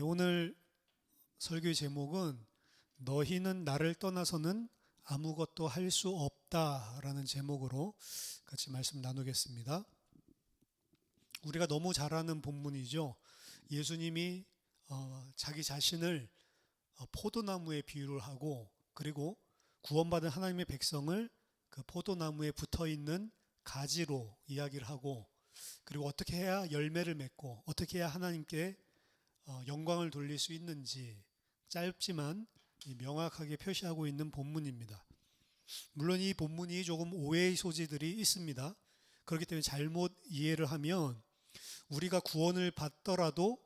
오늘 설교의 제목은 너희는 나를 떠나서는 아무것도 할 수 없다라는 제목으로 같이 말씀 나누겠습니다. 우리가 너무 잘 아는 본문이죠. 예수님이 자기 자신을 포도나무에 비유를 하고, 그리고 구원받은 하나님의 백성을 그 포도나무에 붙어있는 가지로 이야기를 하고, 그리고 어떻게 해야 열매를 맺고 어떻게 해야 하나님께 영광을 돌릴 수 있는지 짧지만 명확하게 표시하고 있는 본문입니다. 물론 이 본문이 조금 오해의 소지들이 있습니다. 그렇기 때문에 잘못 이해를 하면 우리가 구원을 받더라도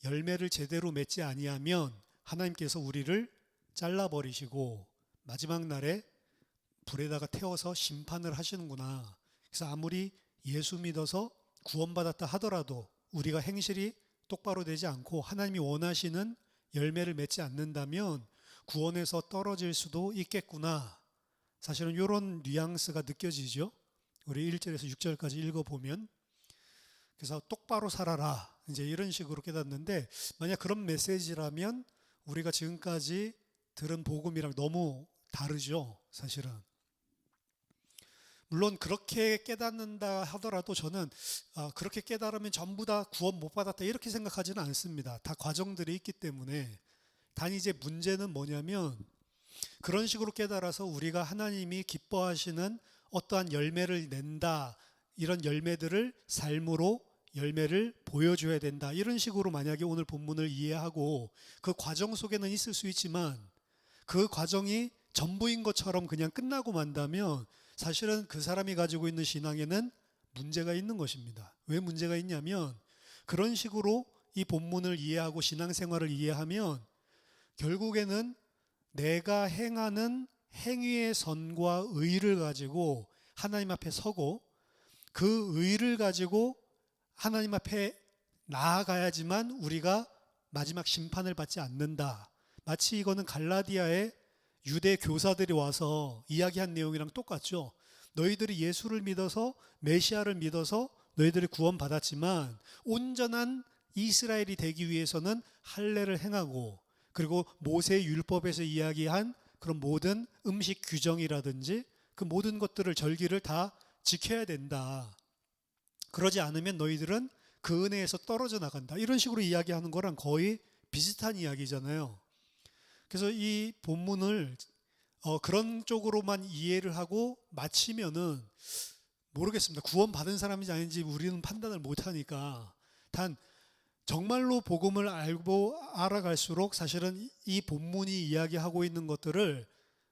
열매를 제대로 맺지 아니하면 하나님께서 우리를 잘라버리시고 마지막 날에 불에다가 태워서 심판을 하시는구나. 그래서 아무리 예수 믿어서 구원받았다 하더라도 우리가 행실이 똑바로 되지 않고 하나님이 원하시는 열매를 맺지 않는다면 구원에서 떨어질 수도 있겠구나. 사실은 이런 뉘앙스가 느껴지죠. 우리 1절에서 6절까지 읽어보면, 그래서 똑바로 살아라 이제 이런 식으로 깨닫는데, 만약 그런 메시지라면 우리가 지금까지 들은 복음이랑 너무 다르죠. 사실은 물론 그렇게 깨닫는다 하더라도 저는 그렇게 깨달으면 전부 다 구원 못 받았다 이렇게 생각하지는 않습니다. 다 과정들이 있기 때문에. 단 이제 문제는 뭐냐면, 그런 식으로 깨달아서 우리가 하나님이 기뻐하시는 어떠한 열매를 낸다, 이런 열매들을 삶으로 열매를 보여줘야 된다, 이런 식으로 만약에 오늘 본문을 이해하고 그 과정 속에는 있을 수 있지만 그 과정이 전부인 것처럼 그냥 끝나고 만다면 사실은 그 사람이 가지고 있는 신앙에는 문제가 있는 것입니다. 왜 문제가 있냐면, 그런 식으로 이 본문을 이해하고 신앙생활을 이해하면 결국에는 내가 행하는 행위의 선과 의를 가지고 하나님 앞에 서고, 그 의를 가지고 하나님 앞에 나아가야지만 우리가 마지막 심판을 받지 않는다. 마치 이거는 갈라디아의 유대 교사들이 와서 이야기한 내용이랑 똑같죠. 너희들이 예수를 믿어서, 메시아를 믿어서 너희들이 구원받았지만 온전한 이스라엘이 되기 위해서는 할례를 행하고, 그리고 모세의 율법에서 이야기한 그런 모든 음식 규정이라든지 그 모든 것들을, 절기를 다 지켜야 된다. 그러지 않으면 너희들은 그 은혜에서 떨어져 나간다. 이런 식으로 이야기하는 거랑 거의 비슷한 이야기잖아요. 그래서 이 본문을 그런 쪽으로만 이해를 하고 마치면은 모르겠습니다. 구원받은 사람인지 아닌지 우리는 판단을 못하니까. 단 정말로 복음을 알고 알아갈수록 사실은 이 본문이 이야기하고 있는 것들을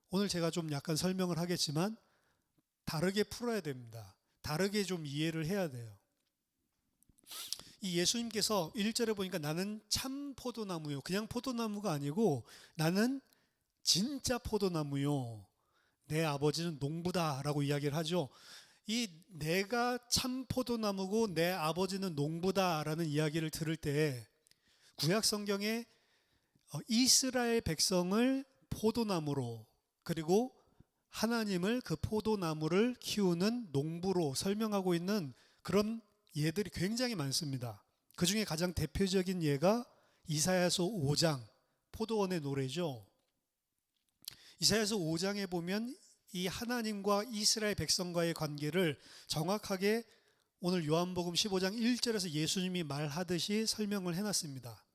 오늘 제가 좀 약간 설명을 하겠지만 다르게 풀어야 됩니다. 다르게 좀 이해를 해야 돼요. 이 예수님께서 1절에 보니까 나는 참 포도나무요, 그냥 포도나무가 아니고 나는 진짜 포도나무요, 내 아버지는 농부다 라고 이야기를 하죠. 이 내가 참 포도나무고 내 아버지는 농부다 라는 이야기를 들을 때 구약 성경에 이스라엘 백성을 포도나무로, 그리고 하나님을 그 포도나무를 키우는 농부로 설명하고 있는 그런 예들이 굉장히 많습니다. 그 중에 가장 대표적인 예가 이사야서 5장 포도원의 노래죠. 이사야서 5장에 보면 이 하나님과 이스라엘 백성과의 관계를 정확하게 오늘 요한복음 15장 1절에서 예수님이 말하듯이 설명을 해놨습니다.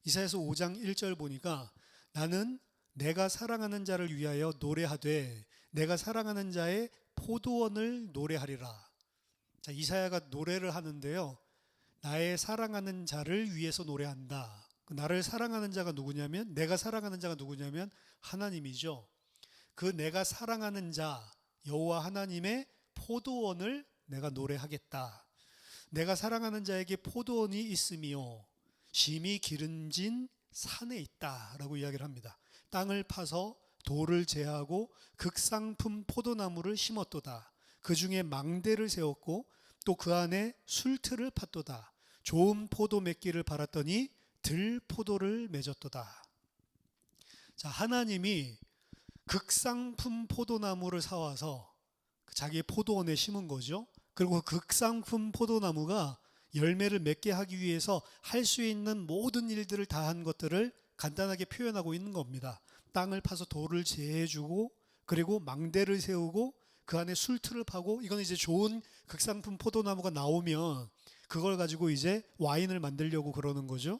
이사야서 5장 1절 보니까 나는 내가 사랑하는 자를 위하여 노래하되 내가 사랑하는 자의 포도원을 노래하리라. 자, 이사야가 노래를 하는데요, 나의 사랑하는 자를 위해서 노래한다. 나를 사랑하는 자가 누구냐면, 내가 사랑하는 자가 누구냐면 하나님이죠. 그 내가 사랑하는 자 여호와 하나님의 포도원을 내가 노래하겠다. 내가 사랑하는 자에게 포도원이 있으며 심히 기름진 산에 있다라고 이야기를 합니다. 땅을 파서 돌을 제하고 극상품 포도나무를 심었도다. 그 중에 망대를 세웠고 또 그 안에 술틀을 팠도다. 좋은 포도 맺기를 바랐더니 들포도를 맺었도다. 자, 하나님이 극상품 포도나무를 사와서 자기의 포도원에 심은 거죠. 그리고 그 극상품 포도나무가 열매를 맺게 하기 위해서 할 수 있는 모든 일들을 다 한 것들을 간단하게 표현하고 있는 겁니다. 땅을 파서 돌을 제해주고, 그리고 망대를 세우고, 그 안에 술틀을 파고, 이건 이제 좋은 극상품 포도나무가 나오면 그걸 가지고 이제 와인을 만들려고 그러는 거죠.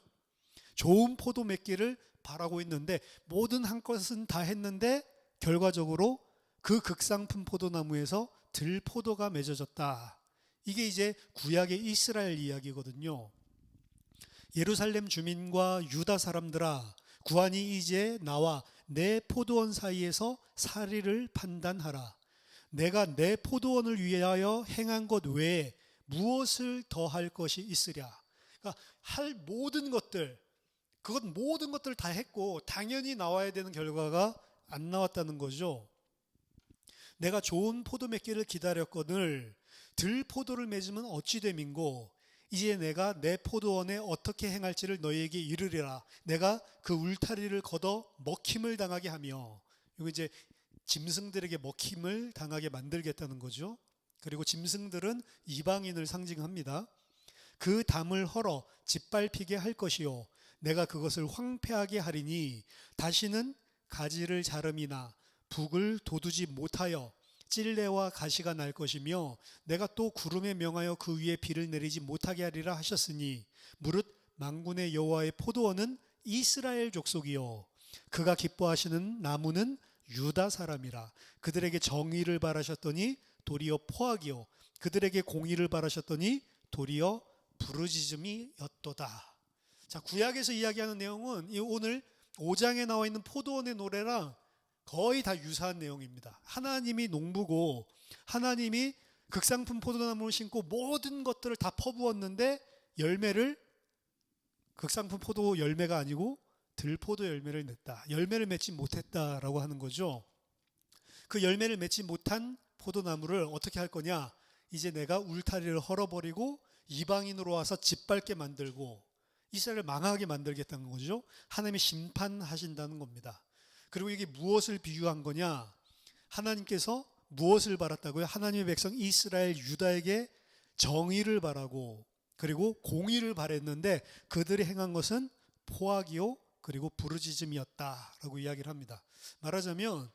좋은 포도 맺기를 바라고 있는데, 모든 한 것은 다 했는데 결과적으로 그 극상품 포도나무에서 들포도가 맺어졌다. 이게 이제 구약의 이스라엘 이야기거든요. 예루살렘 주민과 유다 사람들아, 구원이 이제 나와 내 포도원 사이에서 사리를 판단하라. 내가 내 포도원을 위하여 행한 것 외에 무엇을 더 할 것이 있으랴. 그러니까 할 모든 것들, 그것 모든 것들을 다 했고 당연히 나와야 되는 결과가 안 나왔다는 거죠. 내가 좋은 포도 맺기를 기다렸거늘 들포도를 맺으면 어찌 됨인고, 이제 내가 내 포도원에 어떻게 행할지를 너희에게 이르리라. 내가 그 울타리를 걷어 먹힘을 당하게 하며, 이거 이제 짐승들에게 먹힘을 당하게 만들겠다는 거죠. 그리고 짐승들은 이방인을 상징합니다. 그 담을 헐어 짓밟히게 할 것이요 내가 그것을 황폐하게 하리니 다시는 가지를 자름이나 북을 돋우지 못하여 찔레와 가시가 날 것이며, 내가 또 구름에 명하여 그 위에 비를 내리지 못하게 하리라 하셨으니, 무릇 만군의 여호와의 포도원은 이스라엘 족속이요 그가 기뻐하시는 나무는 유다 사람이라. 그들에게 정의를 바라셨더니 도리어 포악이요 그들에게 공의를 바라셨더니 도리어 부르짖음이었도다. 자, 구약에서 이야기하는 내용은 오늘 5장에 나와 있는 포도원의 노래랑 거의 다 유사한 내용입니다. 하나님이 농부고 하나님이 극상품 포도나무를 심고 모든 것들을 다 퍼부었는데 열매를, 극상품 포도 열매가 아니고 들포도 열매를 냈다. 열매를 맺지 못했다라고 하는 거죠. 그 열매를 맺지 못한 포도나무를 어떻게 할 거냐? 이제 내가 울타리를 헐어버리고 이방인으로 와서 짓밟게 만들고 이스라엘을 망하게 만들겠다는 거죠. 하나님이 심판하신다는 겁니다. 그리고 이게 무엇을 비유한 거냐? 하나님께서 무엇을 바랐다고요? 하나님의 백성 이스라엘 유다에게 정의를 바라고 그리고 공의를 바랬는데 그들이 행한 것은 포악이요 그리고 부르짖음이었다라고 이야기를 합니다. 말하자면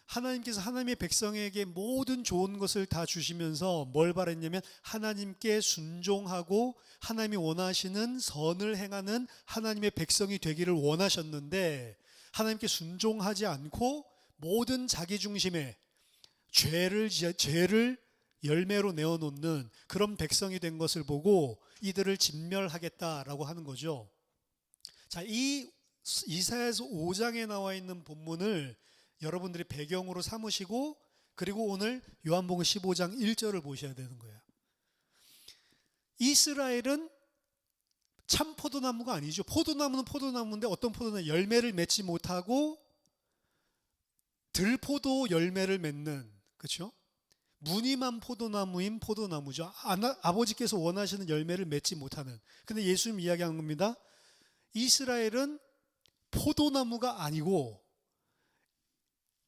하나님께서 하나님의 백성에게 모든 좋은 것을 다 주시면서 뭘 바랬냐면 하나님께 순종하고 하나님이 원하시는 선을 행하는 하나님의 백성이 되기를 원하셨는데, 하나님께 순종하지 않고 모든 자기 중심에 죄를 열매로 내어놓는 그런 백성이 된 것을 보고 이들을 진멸하겠다라고 하는 거죠. 자, 이 이사야서 5장에 나와 있는 본문을 여러분들이 배경으로 삼으시고, 그리고 오늘 요한복음 15장 1절을 보셔야 되는 거예요. 이스라엘은 참 포도나무가 아니죠. 포도나무는 포도나무인데 어떤 포도나무? 열매를 맺지 못하고 들포도 열매를 맺는, 그렇죠? 무늬만 포도나무인 포도나무죠. 아버지께서 원하시는 열매를 맺지 못하는. 근데 예수님 이야기하는 겁니다. 이스라엘은 포도나무가 아니고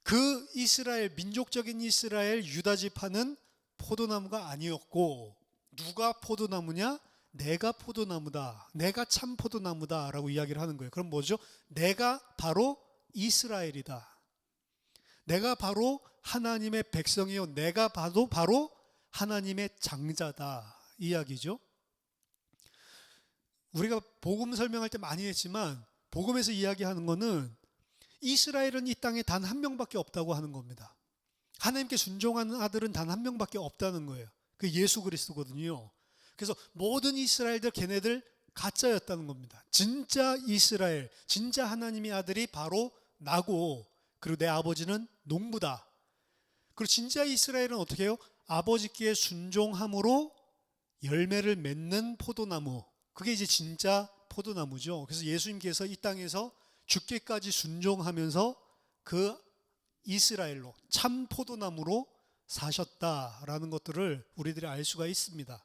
그 이스라엘, 민족적인 이스라엘 유다 지파는 포도나무가 아니었고, 누가 포도나무냐? 내가 포도나무다. 내가 참 포도나무다 라고 이야기를 하는 거예요. 그럼 뭐죠? 내가 바로 이스라엘이다. 내가 바로 하나님의 백성이요 내가 바로 하나님의 장자다 이야기죠. 우리가 복음 설명할 때 많이 했지만 복음에서 이야기하는 거는 이스라엘은 이 땅에 단 한 명밖에 없다고 하는 겁니다. 하나님께 순종하는 아들은 단 한 명밖에 없다는 거예요. 그 예수 그리스도거든요. 그래서 모든 이스라엘들 걔네들 가짜였다는 겁니다. 진짜 이스라엘, 진짜 하나님의 아들이 바로 나고, 그리고 내 아버지는 농부다. 그리고 진짜 이스라엘은 어떻게 해요? 아버지께 순종함으로 열매를 맺는 포도나무, 그게 이제 진짜 포도나무죠. 그래서 예수님께서 이 땅에서 죽기까지 순종하면서 그 이스라엘로 참 포도나무로 사셨다라는 것들을 우리들이 알 수가 있습니다.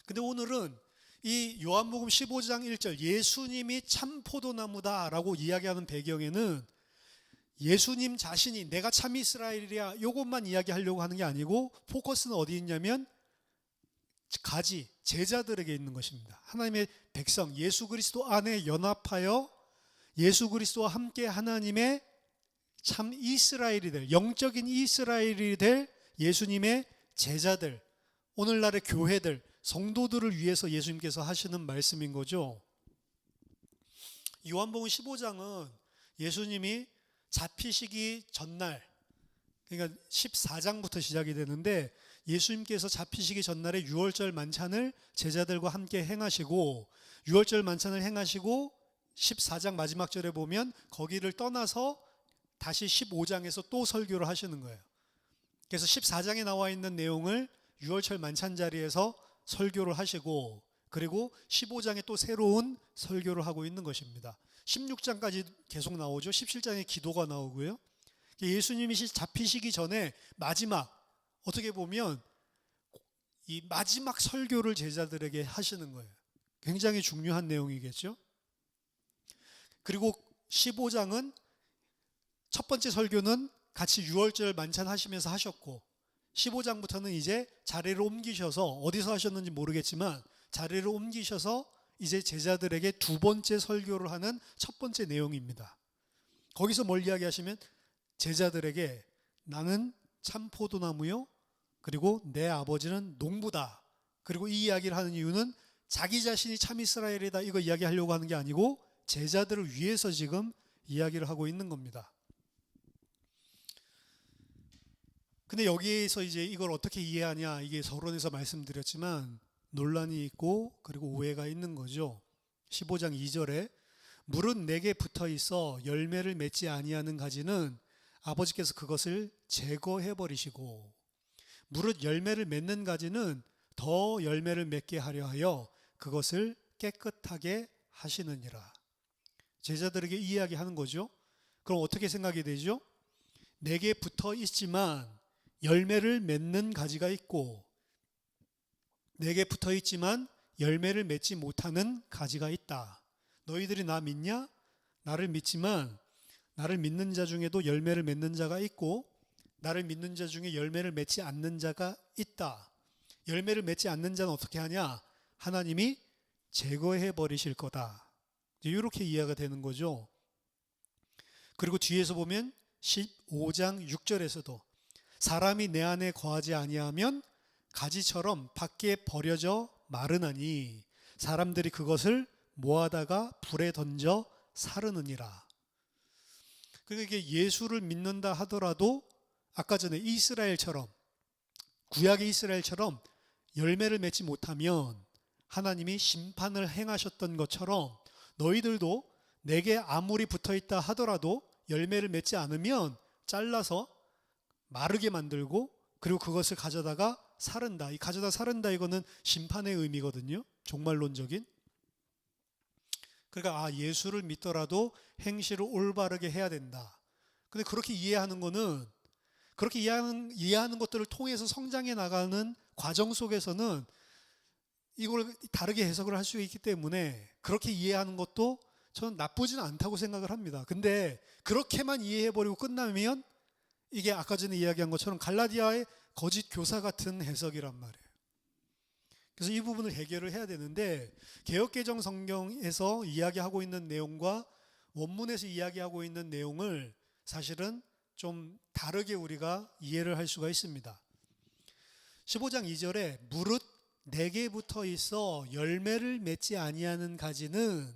근데 오늘은 이 요한복음 15장 1절 예수님이 참 포도나무다라고 이야기하는 배경에는 예수님 자신이 내가 참 이스라엘이야 이것만 이야기하려고 하는 게 아니고 포커스는 어디 있냐면 가지, 제자들에게 있는 것입니다. 하나님의 백성 예수 그리스도 안에 연합하여 예수 그리스도와 함께 하나님의 참 이스라엘이 될, 영적인 이스라엘이 될 예수님의 제자들, 오늘날의 교회들, 성도들을 위해서 예수님께서 하시는 말씀인 거죠. 요한복음 15장은 예수님이 잡히시기 전날, 그러니까 14장부터 시작이 되는데, 예수님께서 잡히시기 전날에 유월절 만찬을 제자들과 함께 행하시고, 유월절 만찬을 행하시고 14장 마지막 절에 보면 거기를 떠나서 다시 15장에서 또 설교를 하시는 거예요. 그래서 14장에 나와 있는 내용을 유월절 만찬 자리에서 설교를 하시고, 그리고 15장에 또 새로운 설교를 하고 있는 것입니다. 16장까지 계속 나오죠. 17장에 기도가 나오고요. 예수님이 잡히시기 전에 마지막, 어떻게 보면 이 마지막 설교를 제자들에게 하시는 거예요. 굉장히 중요한 내용이겠죠. 그리고 15장은 첫 번째 설교는 같이 유월절 만찬 하시면서 하셨고, 15장부터는 이제 자리를 옮기셔서, 어디서 하셨는지 모르겠지만 자리를 옮기셔서 이제 제자들에게 두 번째 설교를 하는 첫 번째 내용입니다. 거기서 뭘 이야기하시면 제자들에게 나는 참 포도나무요, 그리고 내 아버지는 농부다. 그리고 이 이야기를 하는 이유는 자기 자신이 참 이스라엘이다 이거 이야기하려고 하는 게 아니고 제자들을 위해서 지금 이야기를 하고 있는 겁니다. 근데 여기에서 이제 이걸 어떻게 이해하냐, 이게 서론에서 말씀드렸지만 논란이 있고 그리고 오해가 있는 거죠. 15장 2절에 물은 내게 붙어 있어 열매를 맺지 아니하는 가지는 아버지께서 그것을 제거해 버리시고, 무릇 열매를 맺는 가지는 더 열매를 맺게 하려 하여 그것을 깨끗하게 하시느니라. 제자들에게 이야기하는 거죠. 그럼 어떻게 생각이 되죠? 내게 붙어 있지만 열매를 맺는 가지가 있고, 내게 붙어 있지만 열매를 맺지 못하는 가지가 있다. 너희들이 나 믿냐? 나를 믿지만 나를 믿는 자 중에도 열매를 맺는 자가 있고, 나를 믿는 자 중에 열매를 맺지 않는 자가 있다. 열매를 맺지 않는 자는 어떻게 하냐? 하나님이 제거해 버리실 거다. 이렇게 이해가 되는 거죠. 그리고 뒤에서 보면 15장 6절에서도 사람이 내 안에 거하지 아니하면 가지처럼 밖에 버려져 마르나니 사람들이 그것을 모아다가 불에 던져 사르느니라. 그러니까 이게 예수를 믿는다 하더라도 아까 전에 이스라엘처럼, 구약의 이스라엘처럼 열매를 맺지 못하면 하나님이 심판을 행하셨던 것처럼 너희들도 내게 아무리 붙어있다 하더라도 열매를 맺지 않으면 잘라서 마르게 만들고, 그리고 그것을 가져다가 사른다. 이 가져다 사른다 이거는 심판의 의미거든요. 종말론적인. 그러니까 예수를 믿더라도 행실을 올바르게 해야 된다. 근데 그렇게 이해하는 거는, 그렇게 이해하는 것들을 통해서 성장해 나가는 과정 속에서는 이걸 다르게 해석을 할 수 있기 때문에 그렇게 이해하는 것도 저는 나쁘지는 않다고 생각을 합니다. 근데 그렇게만 이해해버리고 끝나면 이게 아까 전에 이야기한 것처럼 갈라디아의 거짓 교사 같은 해석이란 말이에요. 그래서 이 부분을 해결을 해야 되는데, 개역개정 성경에서 이야기하고 있는 내용과 원문에서 이야기하고 있는 내용을 사실은 좀 다르게 우리가 이해를 할 수가 있습니다. 15장 2절에 무릇 내게 붙어 있어 열매를 맺지 아니하는 가지는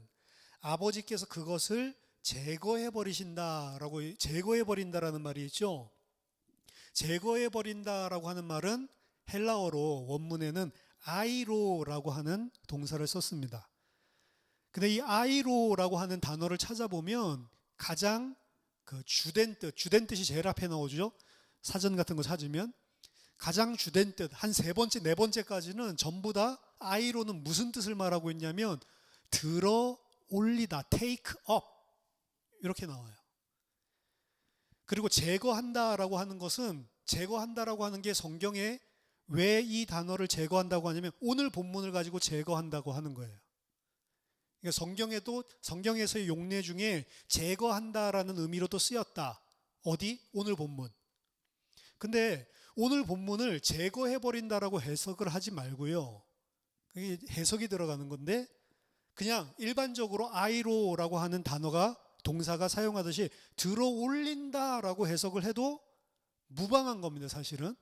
아버지께서 그것을 제거해 버리신다라고, 제거해 버린다라는 말이 있죠. 제거해 버린다라고 하는 말은 헬라어로 원문에는 아이로라고 하는 동사를 썼습니다. 근데 이 아이로라고 하는 단어를 찾아보면 가장 주된 뜻이 제일 앞에 나오죠. 사전 같은 거 찾으면 가장 주된 뜻, 한 세 번째, 네 번째까지는 전부 다 아이로는 무슨 뜻을 말하고 있냐면 들어 올리다, take up 이렇게 나와요. 그리고 제거한다라고 하는 것은, 제거한다라고 하는 게 성경에 왜 이 단어를 제거한다고 하냐면 오늘 본문을 가지고 제거한다고 하는 거예요. 그러니까 성경에서의 용례 중에 제거한다라는 의미로도 쓰였다. 어디? 오늘 본문. 근데 오늘 본문을 제거해버린다라고 해석을 하지 말고요. 그게 해석이 들어가는 건데 그냥 일반적으로 아이로라고 하는 단어가 동사가 사용하듯이 들어 올린다라고 해석을 해도 무방한 겁니다. 사실은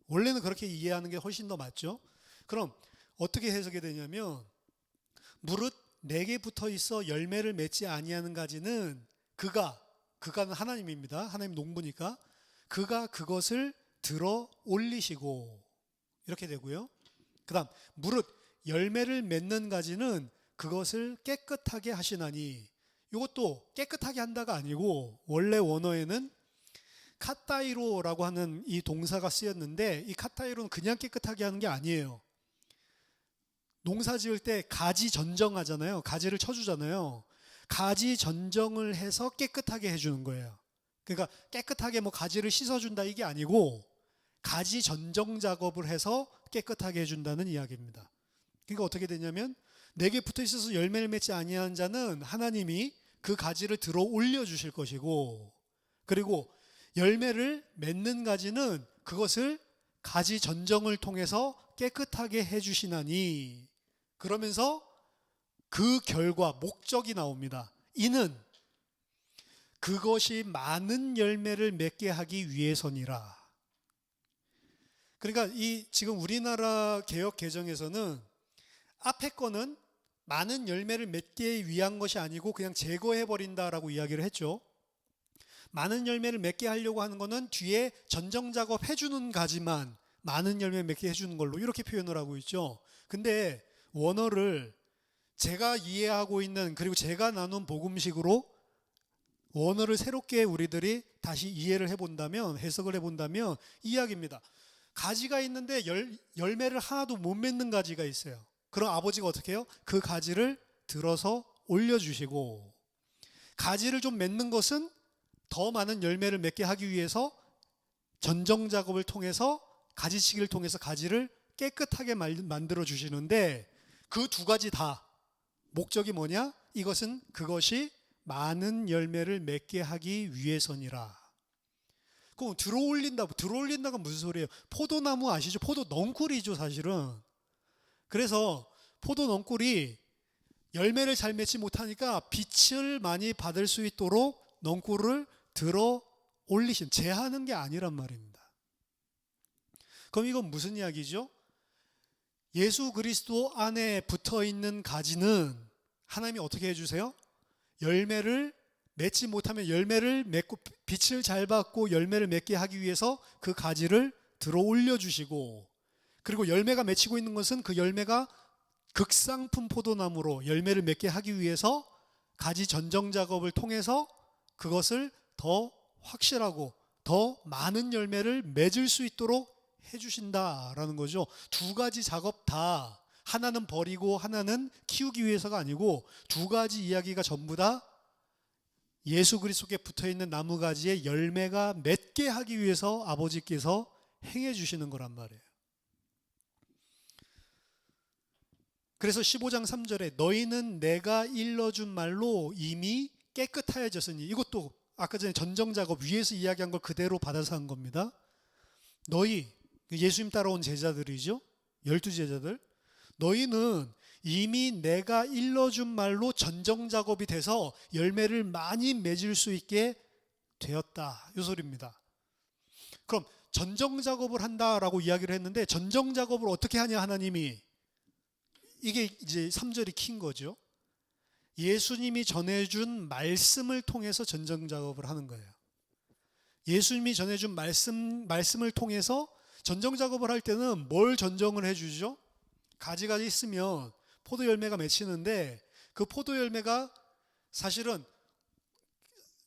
원래는 그렇게 이해하는 게 훨씬 더 맞죠. 그럼 어떻게 해석이 되냐면 무릇 내게 붙어 있어 열매를 맺지 아니하는 가지는 그가는 하나님입니다. 하나님 농부니까 그가 그것을 들어 올리시고 이렇게 되고요. 그다음 무릇 열매를 맺는 가지는 그것을 깨끗하게 하시나니 이것도 깨끗하게 한다가 아니고 원래 원어에는 카타이로라고 하는 이 동사가 쓰였는데 이 카타이로는 그냥 깨끗하게 하는 게 아니에요. 농사 지을 때 가지 전정하잖아요. 가지를 쳐주잖아요. 가지 전정을 해서 깨끗하게 해주는 거예요. 그러니까 깨끗하게 뭐 가지를 씻어준다 이게 아니고 가지 전정 작업을 해서 깨끗하게 해준다는 이야기입니다. 그러니까 어떻게 되냐면 내게 붙어 있어서 열매를 맺지 아니하는 자는 하나님이 그 가지를 들어 올려 주실 것이고 그리고 열매를 맺는 가지는 그것을 가지 전정을 통해서 깨끗하게 해주시나니 그러면서 그 결과 목적이 나옵니다. 이는 그것이 많은 열매를 맺게 하기 위해서니라. 그러니까 이 지금 우리나라 개역 개정에서는 앞에 거는 많은 열매를 맺기 위한 것이 아니고 그냥 제거해 버린다라고 이야기를 했죠. 많은 열매를 맺게 하려고 하는 거는 뒤에 전정 작업 해주는 가지만 많은 열매 맺게 해주는 걸로 이렇게 표현을 하고 있죠. 근데 원어를 제가 이해하고 있는 그리고 제가 나눈 복음식으로 원어를 새롭게 우리들이 다시 이해를 해본다면 해석을 해본다면 이 이야기입니다. 가지가 있는데 열매를 하나도 못 맺는 가지가 있어요. 그럼 아버지가 어떻게 해요? 그 가지를 들어서 올려주시고 가지를 좀 맺는 것은 더 많은 열매를 맺게 하기 위해서 전정 작업을 통해서 가지치기를 통해서 가지를 깨끗하게 만들어 주시는데 그 두 가지 다 목적이 뭐냐? 이것은 그것이 많은 열매를 맺게 하기 위해서니라. 그럼 들어올린다가 무슨 소리예요? 포도나무 아시죠? 포도 넝쿨이죠 사실은. 그래서 포도 넝쿨이 열매를 잘 맺지 못하니까 빛을 많이 받을 수 있도록 넝쿨을 들어 올리신 제하는 게 아니란 말입니다. 그럼 이건 무슨 이야기죠? 예수 그리스도 안에 붙어 있는 가지는 하나님이 어떻게 해주세요? 열매를 맺지 못하면 열매를 맺고 빛을 잘 받고 열매를 맺게 하기 위해서 그 가지를 들어 올려주시고 그리고 열매가 맺히고 있는 것은 그 열매가 극상품 포도나무로 열매를 맺게 하기 위해서 가지 전정 작업을 통해서 그것을 더 확실하고 더 많은 열매를 맺을 수 있도록 해주신다라는 거죠. 두 가지 작업 다 하나는 버리고 하나는 키우기 위해서가 아니고 두 가지 이야기가 전부 다 예수 그리스도께 붙어있는 나무가지의 열매가 맺게 하기 위해서 아버지께서 행해 주시는 거란 말이에요. 그래서 15장 3절에 너희는 내가 일러준 말로 이미 깨끗하여졌으니 이것도 아까 전에 전정작업 위에서 이야기한 걸 그대로 받아서 한 겁니다. 너희 예수님 따라온 제자들이죠. 12제자들 너희는 이미 내가 일러준 말로 전정작업이 돼서 열매를 많이 맺을 수 있게 되었다 이 소리입니다. 그럼 전정작업을 한다라고 이야기를 했는데 전정작업을 어떻게 하냐 하나님이 이게 이제 3절이 킨 거죠. 예수님이 전해준 말씀을 통해서 전정작업을 하는 거예요. 예수님이 전해준 말씀을 통해서 전정작업을 할 때는 뭘 전정을 해주죠? 가지가 있으면 포도 열매가 맺히는데 그 포도 열매가 사실은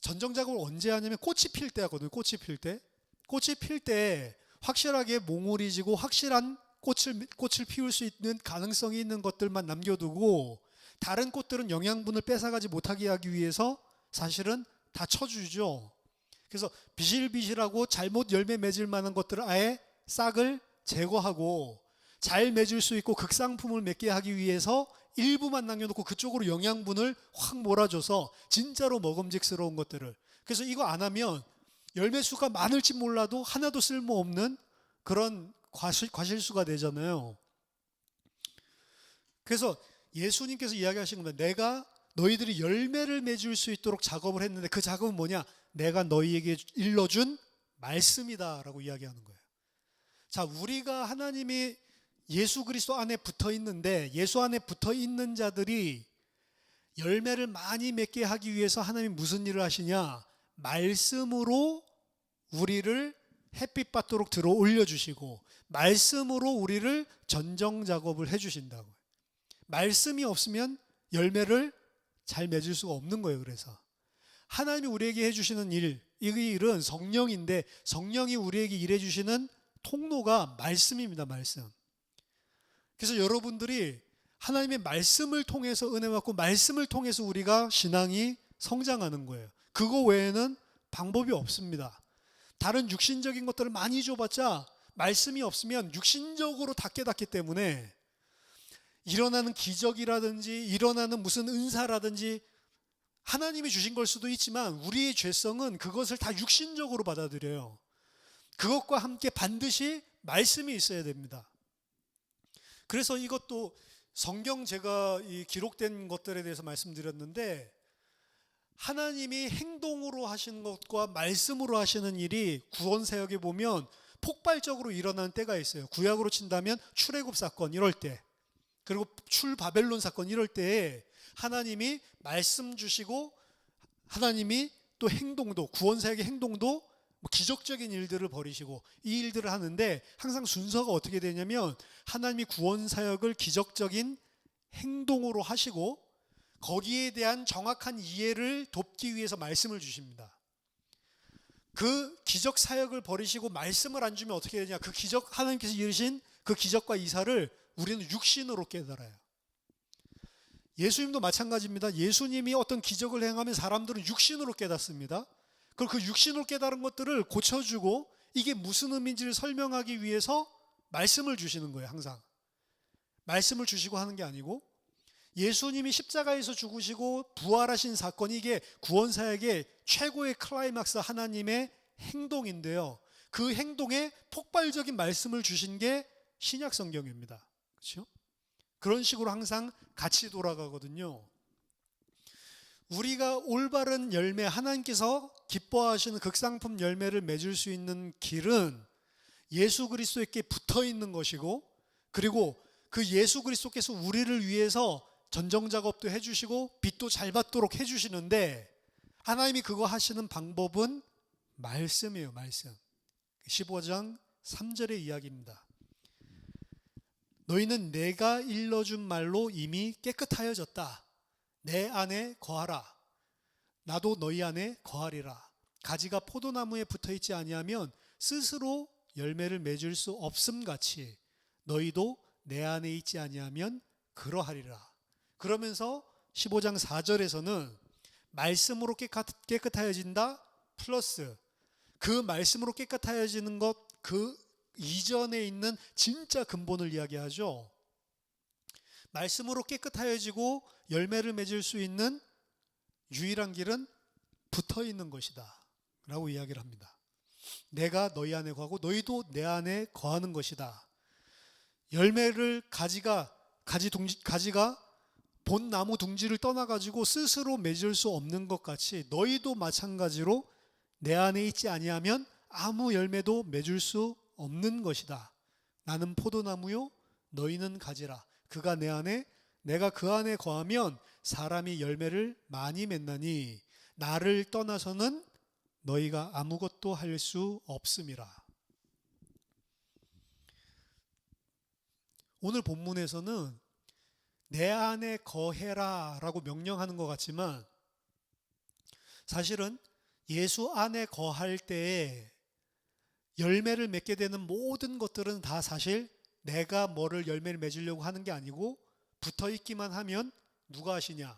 전정작업을 언제 하냐면 꽃이 필 때 하거든요. 꽃이 필 때 확실하게 몽울이 지고 확실한 꽃을 피울 수 있는 가능성이 있는 것들만 남겨두고 다른 꽃들은 영양분을 뺏어가지 못하게 하기 위해서 사실은 다 쳐주죠. 그래서 비실비실하고 잘못 열매 맺을 만한 것들을 아예 싹을 제거하고 잘 맺을 수 있고 극상품을 맺게 하기 위해서 일부만 남겨놓고 그쪽으로 영양분을 확 몰아줘서 진짜로 먹음직스러운 것들을. 그래서 이거 안 하면 열매수가 많을지 몰라도 하나도 쓸모없는 그런 과실수가 되잖아요. 그래서 예수님께서 이야기하신 겁니다. 내가 너희들이 열매를 맺을 수 있도록 작업을 했는데 그 작업은 뭐냐? 내가 너희에게 일러준 말씀이다 라고 이야기하는 거예요. 자, 우리가 하나님이 예수 그리스도 안에 붙어 있는데 예수 안에 붙어 있는 자들이 열매를 많이 맺게 하기 위해서 하나님이 무슨 일을 하시냐? 말씀으로 우리를 햇빛 받도록 들어 올려주시고 말씀으로 우리를 전정 작업을 해주신다고요. 말씀이 없으면 열매를 잘 맺을 수가 없는 거예요. 그래서 하나님이 우리에게 해주시는 일, 이 일은 성령인데 성령이 우리에게 일해주시는 통로가 말씀입니다. 말씀. 그래서 여러분들이 하나님의 말씀을 통해서 은혜 받고 말씀을 통해서 우리가 신앙이 성장하는 거예요. 그거 외에는 방법이 없습니다. 다른 육신적인 것들을 많이 줘봤자 말씀이 없으면 육신적으로 다 깨닫기 때문에 일어나는 기적이라든지 일어나는 무슨 은사라든지 하나님이 주신 걸 수도 있지만 우리의 죄성은 그것을 다 육신적으로 받아들여요. 그것과 함께 반드시 말씀이 있어야 됩니다. 그래서 이것도 성경 제가 이 기록된 것들에 대해서 말씀드렸는데 하나님이 행동으로 하시는 것과 말씀으로 하시는 일이 구원 사역에 보면 폭발적으로 일어나는 때가 있어요. 구약으로 친다면 출애굽 사건 이럴 때, 그리고 출바벨론 사건 이럴 때에 하나님이 말씀 주시고 하나님이 또 행동도 구원 사역의 행동도 기적적인 일들을 벌이시고 이 일들을 하는데 항상 순서가 어떻게 되냐면 하나님이 구원 사역을 기적적인 행동으로 하시고 거기에 대한 정확한 이해를 돕기 위해서 말씀을 주십니다. 그 기적 사역을 벌이시고 말씀을 안 주면 어떻게 되냐? 그 기적 하나님께서 이루신 그 기적과 이사를 우리는 육신으로 깨달아요. 예수님도 마찬가지입니다. 예수님이 어떤 기적을 행하면 사람들은 육신으로 깨닫습니다. 그리고 그 육신으로 깨달은 것들을 고쳐주고 이게 무슨 의미인지를 설명하기 위해서 말씀을 주시는 거예요. 항상 말씀을 주시고 하는 게 아니고 예수님이 십자가에서 죽으시고 부활하신 사건이 이게 구원사역의 최고의 클라이막스 하나님의 행동인데요. 그 행동에 폭발적인 말씀을 주신 게 신약 성경입니다. 그렇죠? 그런 식으로 항상 같이 돌아가거든요. 우리가 올바른 열매, 하나님께서 기뻐하시는 극상품 열매를 맺을 수 있는 길은 예수 그리스도에게 붙어 있는 것이고, 그리고 그 예수 그리스도께서 우리를 위해서 전정 작업도 해주시고 빛도 잘 받도록 해주시는데 하나님이 그거 하시는 방법은 말씀이에요. 말씀. 15장 3절의 이야기입니다. 너희는 내가 일러준 말로 이미 깨끗하여졌다. 내 안에 거하라. 나도 너희 안에 거하리라. 가지가 포도나무에 붙어있지 아니하면 스스로 열매를 맺을 수 없음같이 너희도 내 안에 있지 아니하면 그러하리라. 그러면서 15장 4절에서는 말씀으로 깨끗하여진다 플러스 그 말씀으로 깨끗하여지는 것 그 이전에 있는 진짜 근본을 이야기하죠. 말씀으로 깨끗하여지고 열매를 맺을 수 있는 유일한 길은 붙어 있는 것이다 라고 이야기를 합니다. 내가 너희 안에 거하고 너희도 내 안에 거하는 것이다. 열매를 가지가 본 나무 둥지를 떠나가지고 스스로 맺을 수 없는 것 같이 너희도 마찬가지로 내 안에 있지 아니하면 아무 열매도 맺을 수 없는 것이다. 나는 포도나무요 너희는 가지라. 그가 내 안에 내가 그 안에 거하면 사람이 열매를 많이 맺나니 나를 떠나서는 너희가 아무것도 할 수 없음이라. 오늘 본문에서는 내 안에 거해라 라고 명령하는 것 같지만 사실은 예수 안에 거할 때에 열매를 맺게 되는 모든 것들은 다 사실 내가 뭐를 열매를 맺으려고 하는 게 아니고 붙어 있기만 하면 누가 하시냐?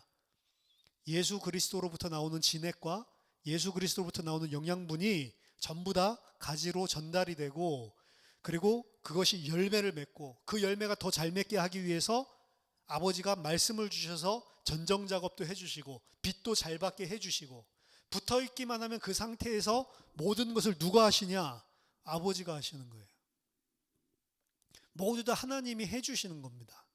예수 그리스도로부터 나오는 진액과 예수 그리스도로부터 나오는 영양분이 전부 다 가지로 전달이 되고 그리고 그것이 열매를 맺고 그 열매가 더 잘 맺게 하기 위해서 아버지가 말씀을 주셔서 전정 작업도 해주시고 빛도 잘 받게 해주시고 붙어 있기만 하면 그 상태에서 모든 것을 누가 하시냐? 아버지가 하시는 거예요. 모두 다 하나님이 해주시는 겁니다.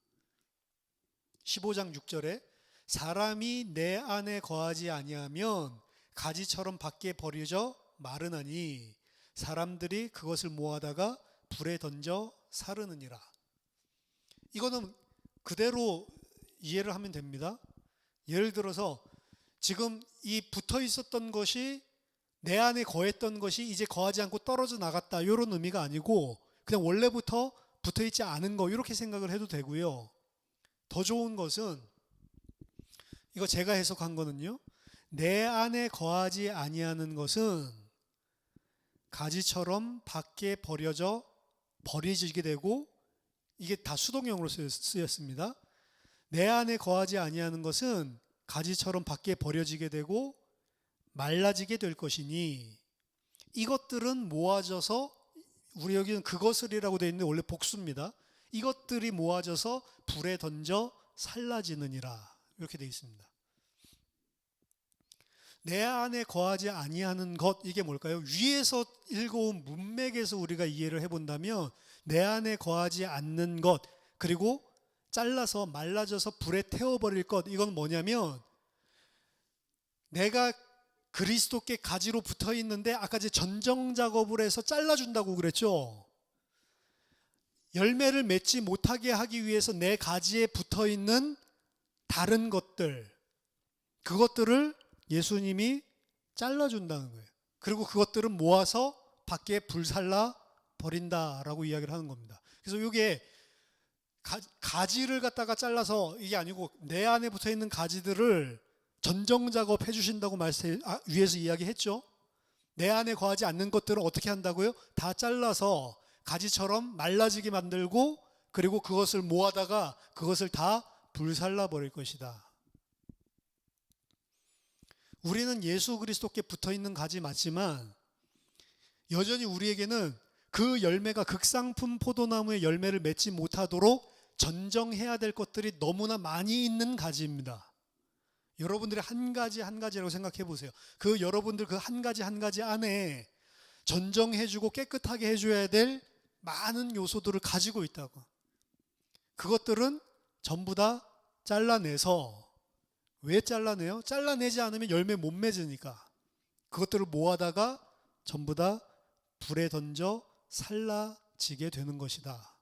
15장 6절에 사람이 내 안에 거하지 아니하면 가지처럼 밖에 버려져 마르나니 사람들이 그것을 모아다가 불에 던져 사르느니라. 이거는 그대로 이해를 하면 됩니다. 예를 들어서 지금 이 붙어 있었던 것이 내 안에 거했던 것이 이제 거하지 않고 떨어져 나갔다, 이런 의미가 아니고 그냥 원래부터 붙어 있지 않은 거, 이렇게 생각을 해도 되고요. 더 좋은 것은 이거 제가 해석한 거는요, 내 안에 거하지 아니하는 것은 가지처럼 밖에 버려지게 되고, 이게 다 수동형으로 쓰였습니다. 내 안에 거하지 아니하는 것은 가지처럼 밖에 버려지게 되고 말라지게 될 것이니 이것들은 모아져서, 우리 여기는 그것을이라고 되어 있는데 원래 복수입니다. 이것들이 모아져서 불에 던져 살라지느니라, 이렇게 되어 있습니다. 내 안에 거하지 아니하는 것, 이게 뭘까요? 위에서 읽어온 문맥에서 우리가 이해를 해본다면 내 안에 거하지 않는 것, 그리고 잘라서 말라져서 불에 태워버릴 것, 이건 뭐냐면 내가 그리스도께 가지로 붙어 있는데 아까 이제 전정 작업을 해서 잘라준다고 그랬죠. 열매를 맺지 못하게 하기 위해서 내 가지에 붙어 있는 다른 것들, 그것들을 예수님이 잘라준다는 거예요. 그리고 그것들은 모아서 밖에 불살라 버린다라고 이야기를 하는 겁니다. 그래서 이게 가지를 갖다가 잘라서, 이게 아니고 내 안에 붙어 있는 가지들을 전정 작업 해주신다고 위에서 이야기했죠. 내 안에 거하지 않는 것들은 어떻게 한다고요? 다 잘라서 가지처럼 말라지게 만들고, 그리고 그것을 모아다가 그것을 다 불살라 버릴 것이다. 우리는 예수 그리스도께 붙어 있는 가지 맞지만 여전히 우리에게는 그 열매가 극상품 포도나무의 열매를 맺지 못하도록 전정해야 될 것들이 너무나 많이 있는 가지입니다. 여러분들이 한 가지 한 가지라고 생각해 보세요. 그 여러분들 그 한 가지 한 가지 안에 전정해주고 깨끗하게 해줘야 될 많은 요소들을 가지고 있다고. 그것들은 전부 다 잘라내서, 왜 잘라내요? 잘라내지 않으면 열매 못 맺으니까. 그것들을 모아다가 전부 다 불에 던져 살라지게 되는 것이다.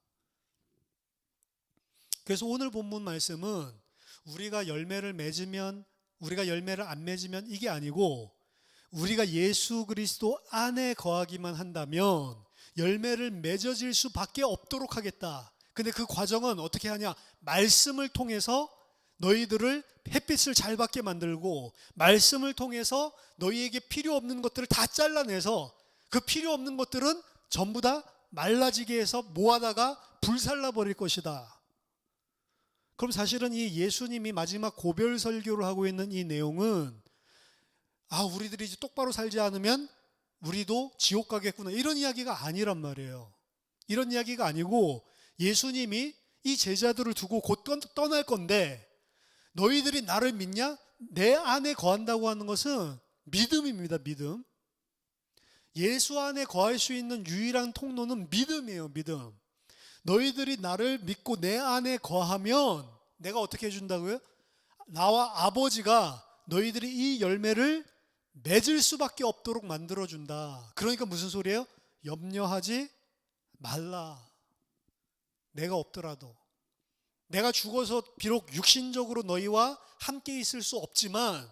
그래서 오늘 본문 말씀은 우리가 열매를 맺으면, 우리가 열매를 안 맺으면 이게 아니고, 우리가 예수 그리스도 안에 거하기만 한다면 열매를 맺어질 수밖에 없도록 하겠다. 근데 그 과정은 어떻게 하냐? 말씀을 통해서 너희들을 햇빛을 잘 받게 만들고, 말씀을 통해서 너희에게 필요 없는 것들을 다 잘라내서 그 필요 없는 것들은 전부 다 말라지게 해서 모아다가 불살라 버릴 것이다. 그럼 사실은 이 예수님이 마지막 고별 설교를 하고 있는 이 내용은, 우리들이 이제 똑바로 살지 않으면 우리도 지옥 가겠구나, 이런 이야기가 아니란 말이에요. 이런 이야기가 아니고 예수님이 이 제자들을 두고 곧 떠날 건데, 너희들이 나를 믿냐? 내 안에 거한다고 하는 것은 믿음입니다. 믿음. 예수 안에 거할 수 있는 유일한 통로는 믿음이에요. 믿음. 너희들이 나를 믿고 내 안에 거하면 내가 어떻게 해준다고요? 나와 아버지가 너희들이 이 열매를 맺을 수밖에 없도록 만들어준다. 그러니까 무슨 소리예요? 염려하지 말라. 내가 없더라도, 내가 죽어서 비록 육신적으로 너희와 함께 있을 수 없지만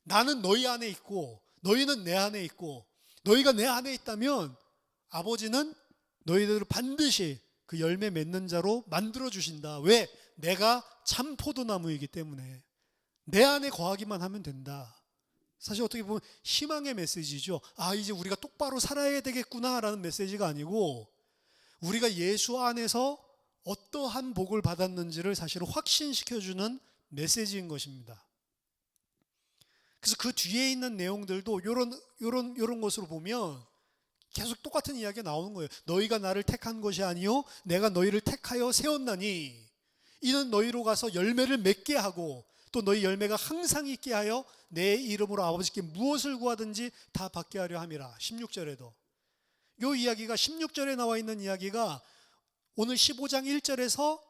나는 너희 안에 있고 너희는 내 안에 있고, 너희가 내 안에 있다면 아버지는 너희들을 반드시 그 열매 맺는 자로 만들어주신다. 왜? 내가 참 포도나무이기 때문에. 내 안에 거하기만 하면 된다. 사실 어떻게 보면 희망의 메시지죠. 이제 우리가 똑바로 살아야 되겠구나 라는 메시지가 아니고, 우리가 예수 안에서 어떠한 복을 받았는지를 사실 확신시켜주는 메시지인 것입니다. 그래서 그 뒤에 있는 내용들도 이런 것으로 보면 계속 똑같은 이야기가 나오는 거예요. 너희가 나를 택한 것이 아니요 내가 너희를 택하여 세웠나니 이는 너희로 가서 열매를 맺게 하고 또 너희 열매가 항상 있게 하여 내 이름으로 아버지께 무엇을 구하든지 다 받게 하려 함이라. 16절에도 이 이야기가, 16절에 나와 있는 이야기가 오늘 15장 1절에서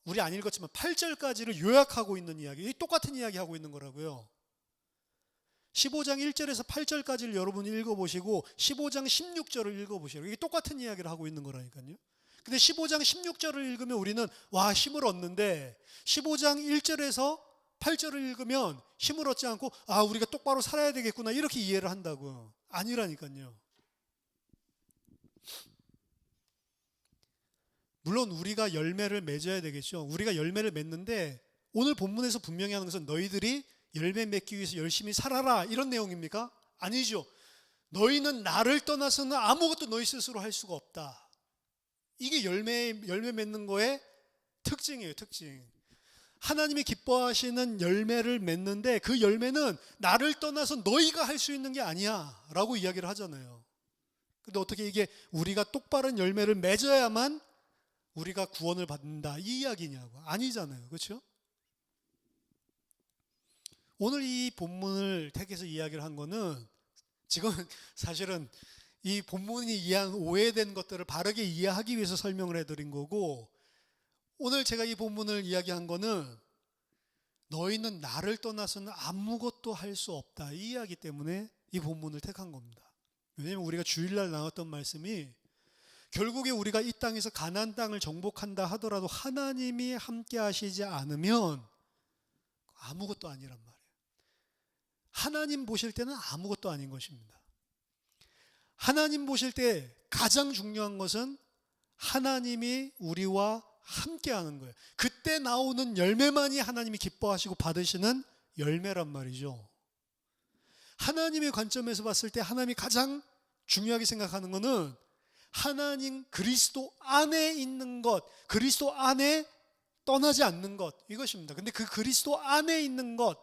우리 안 읽었지만 8절까지를 요약하고 있는 이야기, 똑같은 이야기 하고 있는 거라고요. 15장 1절에서 8절까지를 여러분이 읽어보시고 15장 16절을 읽어보시고 이게 똑같은 이야기를 하고 있는 거라니까요. 근데 15장 16절을 읽으면 우리는 와, 힘을 얻는데 15장 1절에서 8절을 읽으면 힘을 얻지 않고 아, 우리가 똑바로 살아야 되겠구나 이렇게 이해를 한다고요. 아니라니까요. 물론 우리가 열매를 맺어야 되겠죠. 우리가 열매를 맺는데 오늘 본문에서 분명히 하는 것은 너희들이 열매 맺기 위해서 열심히 살아라 이런 내용입니까? 아니죠. 너희는 나를 떠나서는 아무것도 너희 스스로 할 수가 없다. 이게 열매 맺는 거의 특징이에요. 특징. 하나님이 기뻐하시는 열매를 맺는데 그 열매는 나를 떠나서 너희가 할 수 있는 게 아니야 라고 이야기를 하잖아요. 근데 어떻게 이게 우리가 똑바른 열매를 맺어야만 우리가 구원을 받는다 이 이야기냐고. 아니잖아요. 그렇죠? 오늘 이 본문을 택해서 이야기를 한 거는 지금 사실은 이 본문이 이해한 오해된 것들을 바르게 이해하기 위해서 설명을 해드린 거고, 오늘 제가 이 본문을 이야기한 거는 너희는 나를 떠나서는 아무것도 할 수 없다 이 이야기 때문에 이 본문을 택한 겁니다. 왜냐하면 우리가 주일날 나왔던 말씀이 결국에 우리가 이 땅에서 가나안 땅을 정복한다 하더라도 하나님이 함께 하시지 않으면 아무것도 아니란 말이에요. 하나님 보실 때는 아무것도 아닌 것입니다. 하나님 보실 때 가장 중요한 것은 하나님이 우리와 함께 하는 거예요. 그때 나오는 열매만이 하나님이 기뻐하시고 받으시는 열매란 말이죠. 하나님의 관점에서 봤을 때 하나님이 가장 중요하게 생각하는 것은 하나님 그리스도 안에 있는 것, 그리스도 안에 떠나지 않는 것, 이것입니다. 근데 그 그리스도 안에 있는 것,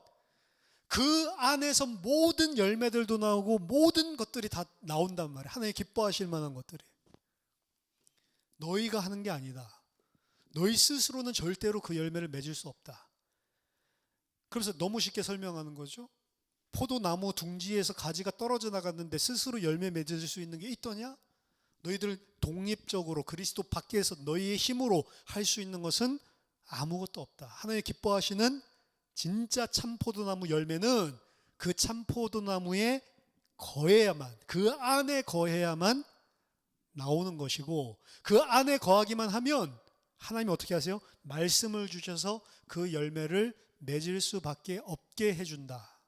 그 안에서 모든 열매들도 나오고 모든 것들이 다 나온단 말이에요. 하나님 기뻐하실 만한 것들이. 너희가 하는 게 아니다. 너희 스스로는 절대로 그 열매를 맺을 수 없다. 그래서 너무 쉽게 설명하는 거죠. 포도나무 둥지에서 가지가 떨어져 나갔는데 스스로 열매 맺을 수 있는 게 있더냐? 너희들 독립적으로 그리스도 밖에서 너희의 힘으로 할 수 있는 것은 아무것도 없다. 하나님 기뻐하시는 진짜 참포도나무 열매는 그 참포도나무에 거해야만, 그 안에 거해야만 나오는 것이고, 그 안에 거하기만 하면 하나님이 어떻게 하세요? 말씀을 주셔서 그 열매를 맺을 수밖에 없게 해준다.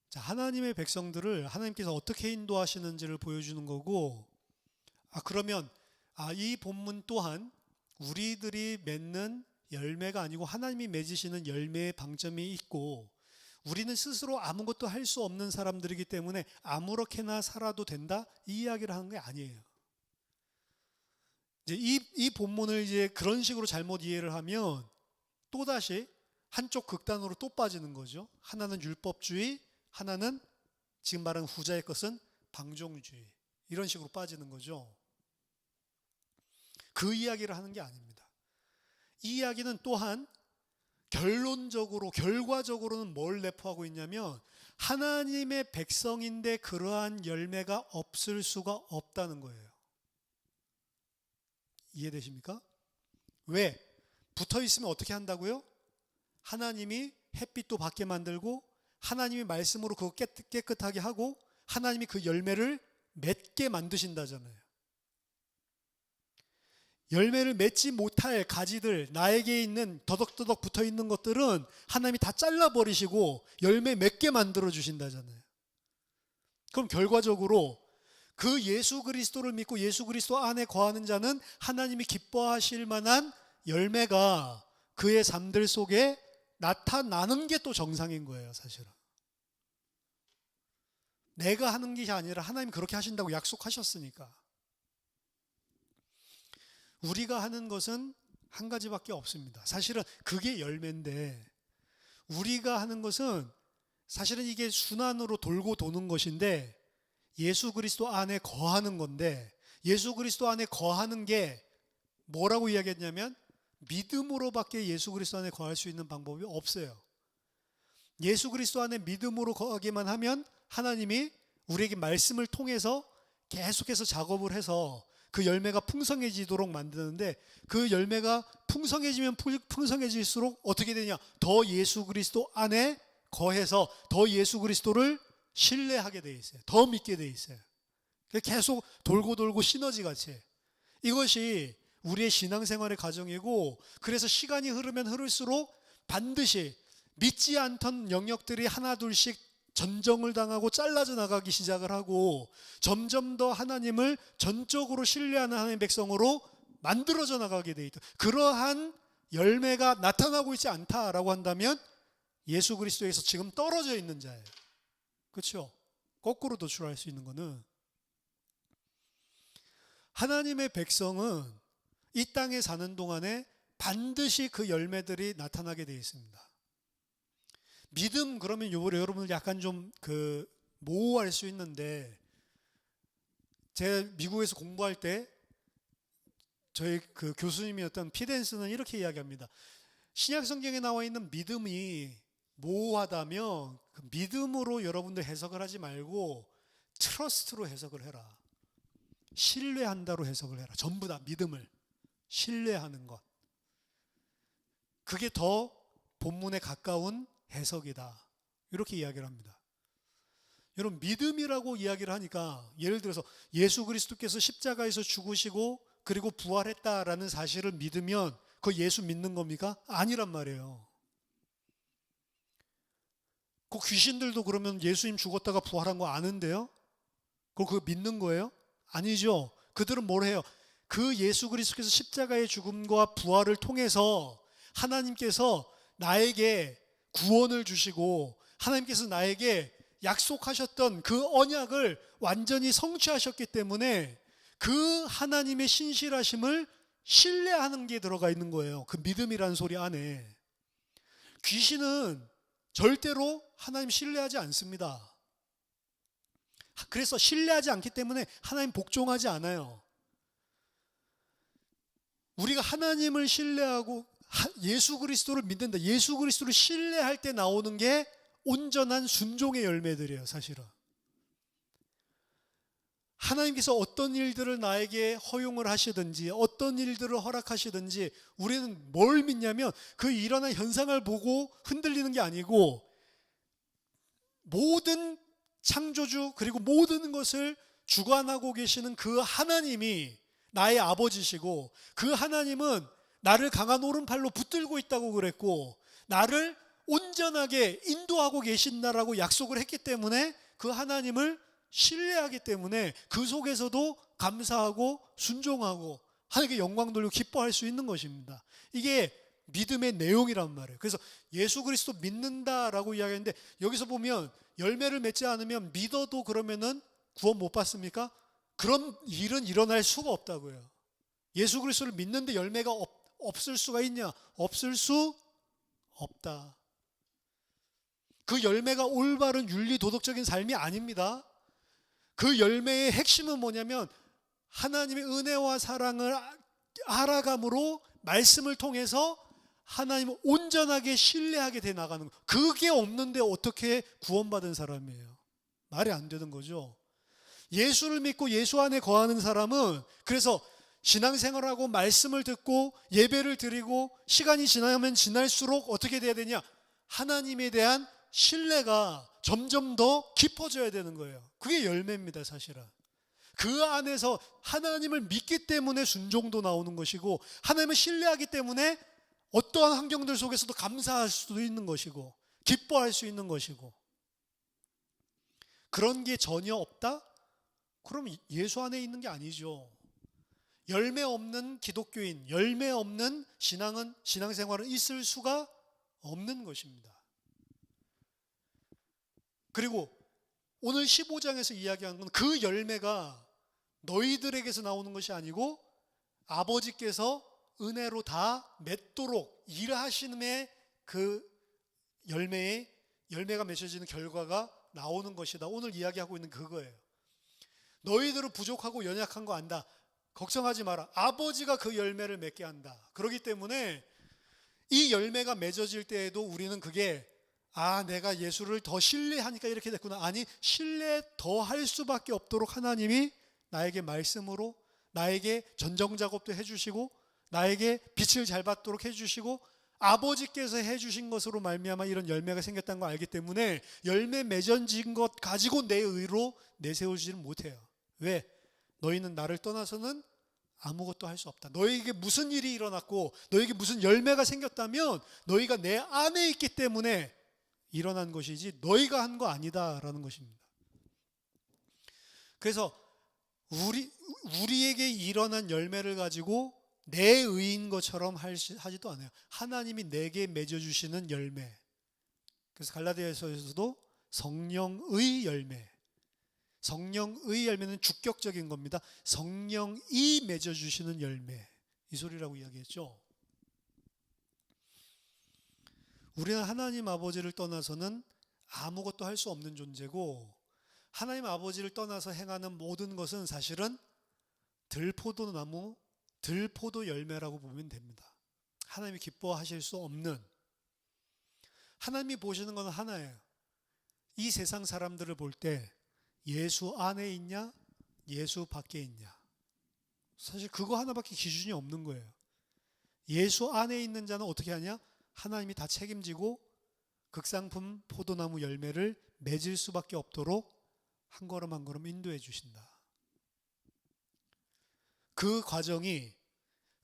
자, 하나님의 백성들을 하나님께서 어떻게 인도하시는지를 보여주는 거고, 그러면 이 본문 또한 우리들이 맺는 열매가 아니고 하나님이 맺으시는 열매의 방점이 있고, 우리는 스스로 아무것도 할 수 없는 사람들이기 때문에 아무렇게나 살아도 된다 이 이야기를 하는 게 아니에요. 이제 이 본문을 이제 그런 식으로 잘못 이해를 하면 또다시 한쪽 극단으로 또 빠지는 거죠. 하나는 율법주의, 하나는 지금 말하는 후자의 것은 방종주의, 이런 식으로 빠지는 거죠. 그 이야기를 하는 게 아닙니다. 이 이야기는 또한 결론적으로, 결과적으로는 뭘 내포하고 있냐면 하나님의 백성인데 그러한 열매가 없을 수가 없다는 거예요. 이해되십니까? 왜? 붙어 있으면 어떻게 한다고요? 하나님이 햇빛도 받게 만들고 하나님의 말씀으로 그거 깨끗하게 하고 하나님이 그 열매를 맺게 만드신다잖아요. 열매를 맺지 못할 가지들, 나에게 있는 더덕더덕 붙어 있는 것들은 하나님이 다 잘라버리시고 열매 맺게 만들어 주신다잖아요. 그럼 결과적으로 그 예수 그리스도를 믿고 예수 그리스도 안에 거하는 자는 하나님이 기뻐하실 만한 열매가 그의 삶들 속에 나타나는 게 또 정상인 거예요, 사실은. 내가 하는 게 아니라 하나님이 그렇게 하신다고 약속하셨으니까. 우리가 하는 것은 한 가지밖에 없습니다. 사실은 그게 열매인데, 우리가 하는 것은 사실은 이게 순환으로 돌고 도는 것인데 예수 그리스도 안에 거하는 건데, 예수 그리스도 안에 거하는 게 뭐라고 이야기했냐면 믿음으로밖에 예수 그리스도 안에 거할 수 있는 방법이 없어요. 예수 그리스도 안에 믿음으로 거하기만 하면 하나님이 우리에게 말씀을 통해서 계속해서 작업을 해서 그 열매가 풍성해지도록 만드는데, 그 열매가 풍성해지면 풍성해질수록 어떻게 되냐? 더 예수 그리스도 안에 거해서 더 예수 그리스도를 신뢰하게 돼 있어요. 더 믿게 돼 있어요. 계속 돌고 돌고 시너지 같이. 이것이 우리의 신앙생활의 과정이고, 그래서 시간이 흐르면 흐를수록 반드시 믿지 않던 영역들이 하나 둘씩 전정을 당하고 잘라져 나가기 시작을 하고, 점점 더 하나님을 전적으로 신뢰하는 하나님의 백성으로 만들어져 나가게 돼 있다. 그러한 열매가 나타나고 있지 않다라고 한다면 예수 그리스도에서 지금 떨어져 있는 자예요. 그렇죠? 거꾸로 도출할 수 있는 거는, 하나님의 백성은 이 땅에 사는 동안에 반드시 그 열매들이 나타나게 되어 있습니다. 믿음, 그러면 여러분들 약간 좀 모호할 수 있는데, 제가 미국에서 공부할 때 저희 그 교수님이었던 피덴스는 이렇게 이야기합니다. 신약 성경에 나와 있는 믿음이 모호하다면 그 믿음으로 여러분들 해석을 하지 말고 트러스트로 해석을 해라. 신뢰한다로 해석을 해라. 전부 다 믿음을 신뢰하는 것. 그게 더 본문에 가까운 해석이다. 이렇게 이야기를 합니다. 여러분, 믿음이라고 이야기를 하니까, 예를 들어서 예수 그리스도께서 십자가에서 죽으시고 그리고 부활했다라는 사실을 믿으면 그 예수 믿는 겁니까? 아니란 말이에요. 그 귀신들도 그러면 예수님 죽었다가 부활한 거 아는데요? 그거 믿는 거예요? 아니죠. 그들은 뭘 해요? 그 예수 그리스도께서 십자가의 죽음과 부활을 통해서 하나님께서 나에게 구원을 주시고 하나님께서 나에게 약속하셨던 그 언약을 완전히 성취하셨기 때문에 그 하나님의 신실하심을 신뢰하는 게 들어가 있는 거예요. 그 믿음이라는 소리 안에. 귀신은 절대로 하나님 신뢰하지 않습니다. 그래서 신뢰하지 않기 때문에 하나님 복종하지 않아요. 우리가 하나님을 신뢰하고 예수 그리스도를 믿는다, 예수 그리스도를 신뢰할 때 나오는 게 온전한 순종의 열매들이에요. 사실은 하나님께서 어떤 일들을 나에게 허용을 하시든지 어떤 일들을 허락하시든지 우리는 뭘 믿냐면 그 일어난 현상을 보고 흔들리는 게 아니고, 모든 창조주 그리고 모든 것을 주관하고 계시는 그 하나님이 나의 아버지시고, 그 하나님은 나를 강한 오른팔로 붙들고 있다고 그랬고 나를 온전하게 인도하고 계신다라고 약속을 했기 때문에 그 하나님을 신뢰하기 때문에 그 속에서도 감사하고 순종하고 하나님께 영광 돌리고 기뻐할 수 있는 것입니다. 이게 믿음의 내용이란 말이에요. 그래서 예수 그리스도 믿는다라고 이야기하는데, 여기서 보면 열매를 맺지 않으면 믿어도 그러면은 구원 못 받습니까? 그런 일은 일어날 수가 없다고요. 예수 그리스도를 믿는데 열매가 없을 수가 있냐? 없을 수 없다. 그 열매가 올바른 윤리 도덕적인 삶이 아닙니다. 그 열매의 핵심은 뭐냐면 하나님의 은혜와 사랑을 알아감으로 말씀을 통해서 하나님을 온전하게 신뢰하게 돼 나가는 거. 그게 없는데 어떻게 구원받은 사람이에요? 말이 안 되는 거죠. 예수를 믿고 예수 안에 거하는 사람은 그래서 신앙생활하고 말씀을 듣고 예배를 드리고 시간이 지나면 지날수록 어떻게 돼야 되냐? 하나님에 대한 신뢰가 점점 더 깊어져야 되는 거예요. 그게 열매입니다. 사실은 그 안에서 하나님을 믿기 때문에 순종도 나오는 것이고, 하나님을 신뢰하기 때문에 어떠한 환경들 속에서도 감사할 수도 있는 것이고 기뻐할 수 있는 것이고, 그런 게 전혀 없다? 그럼 예수 안에 있는 게 아니죠. 열매 없는 기독교인, 열매 없는 신앙생활은 있을 수가 없는 것입니다. 그리고 오늘 15장에서 이야기하는 건 그 열매가 너희들에게서 나오는 것이 아니고 아버지께서 은혜로 다 맺도록 일하심의 그 열매가 맺혀지는 결과가 나오는 것이다. 오늘 이야기하고 있는 그거예요. 너희들은 부족하고 연약한 거 안다. 걱정하지 마라. 아버지가 그 열매를 맺게 한다. 그렇기 때문에 이 열매가 맺어질 때에도 우리는 그게 내가 예수를 더 신뢰하니까 이렇게 됐구나. 아니, 신뢰 더 할 수밖에 없도록 하나님이 나에게 말씀으로 나에게 전정 작업도 해주시고 나에게 빛을 잘 받도록 해주시고 아버지께서 해주신 것으로 말미암아 이런 열매가 생겼다는 걸 알기 때문에 열매 맺어진 것 가지고 내 의로 내세우지는 못해요. 왜? 너희는 나를 떠나서는 아무것도 할 수 없다. 너희에게 무슨 일이 일어났고 너희에게 무슨 열매가 생겼다면 너희가 내 안에 있기 때문에 일어난 것이지 너희가 한 거 아니다라는 것입니다. 그래서 우리에게 일어난 열매를 가지고 내 의인 것처럼 하지도 않아요. 하나님이 내게 맺어주시는 열매. 그래서 갈라디아서에서도 성령의 열매. 성령의 열매는 주격적인 겁니다. 성령이 맺어주시는 열매. 이 소리라고 이야기했죠. 우리는 하나님 아버지를 떠나서는 아무것도 할 수 없는 존재고 하나님 아버지를 떠나서 행하는 모든 것은 사실은 들포도나무, 들포도 열매라고 보면 됩니다. 하나님이 기뻐하실 수 없는, 하나님이 보시는 건 하나예요. 이 세상 사람들을 볼 때 예수 안에 있냐, 예수 밖에 있냐. 사실 그거 하나밖에 기준이 없는 거예요. 예수 안에 있는 자는 어떻게 하냐? 하나님이 다 책임지고 극상품 포도나무 열매를 맺을 수밖에 없도록 한 걸음 한 걸음 인도해 주신다. 그 과정이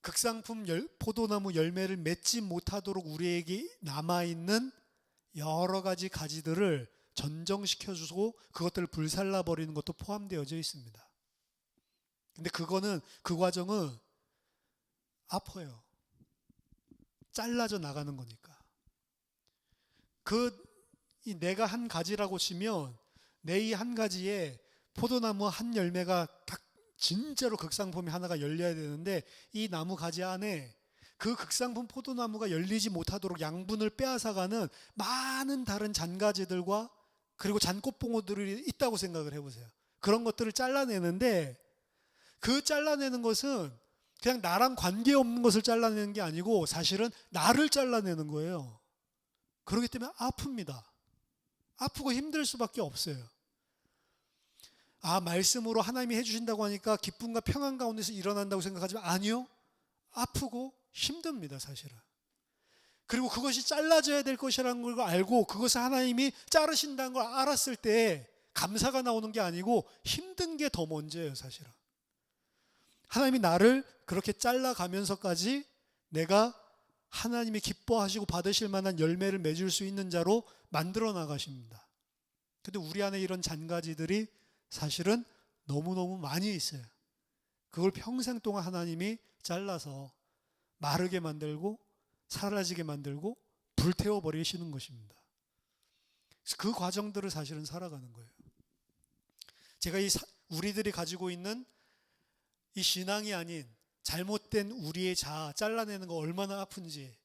극상품 포도나무 열매를 맺지 못하도록 우리에게 남아있는 여러 가지 가지들을 전정시켜주고 그것들을 불살라버리는 것도 포함되어져 있습니다. 근데 그 과정은 아파요. 잘라져 나가는 거니까. 내가 한 가지라고 치면 내 이 한 가지에 포도나무 한 열매가 딱 진짜로 극상품이 하나가 열려야 되는데 이 나무 가지 안에 그 극상품 포도나무가 열리지 못하도록 양분을 빼앗아가는 많은 다른 잔가지들과 그리고 잔꽃봉오들이 있다고 생각을 해보세요. 그런 것들을 잘라내는데 그 잘라내는 것은 그냥 나랑 관계없는 것을 잘라내는 게 아니고 사실은 나를 잘라내는 거예요. 그렇기 때문에 아픕니다. 아프고 힘들 수밖에 없어요. 말씀으로 하나님이 해주신다고 하니까 기쁨과 평안 가운데서 일어난다고 생각하지만 아니요. 아프고 힘듭니다, 사실은. 그리고 그것이 잘라져야 될 것이라는 걸 알고 그것을 하나님이 자르신다는 걸 알았을 때 감사가 나오는 게 아니고 힘든 게 더 먼저예요, 사실은. 하나님이 나를 그렇게 잘라가면서까지 내가 하나님이 기뻐하시고 받으실 만한 열매를 맺을 수 있는 자로 만들어 나가십니다. 근데 우리 안에 이런 잔가지들이 사실은 너무너무 많이 있어요. 그걸 평생 동안 하나님이 잘라서 마르게 만들고 사라지게 만들고 불태워 버리시는 것입니다. 그래서 그 과정들을 사실은 살아가는 거예요. 제가 우리들이 가지고 있는 이 신앙이 아닌 잘못된 우리의 자아 잘라내는 거 얼마나 아픈지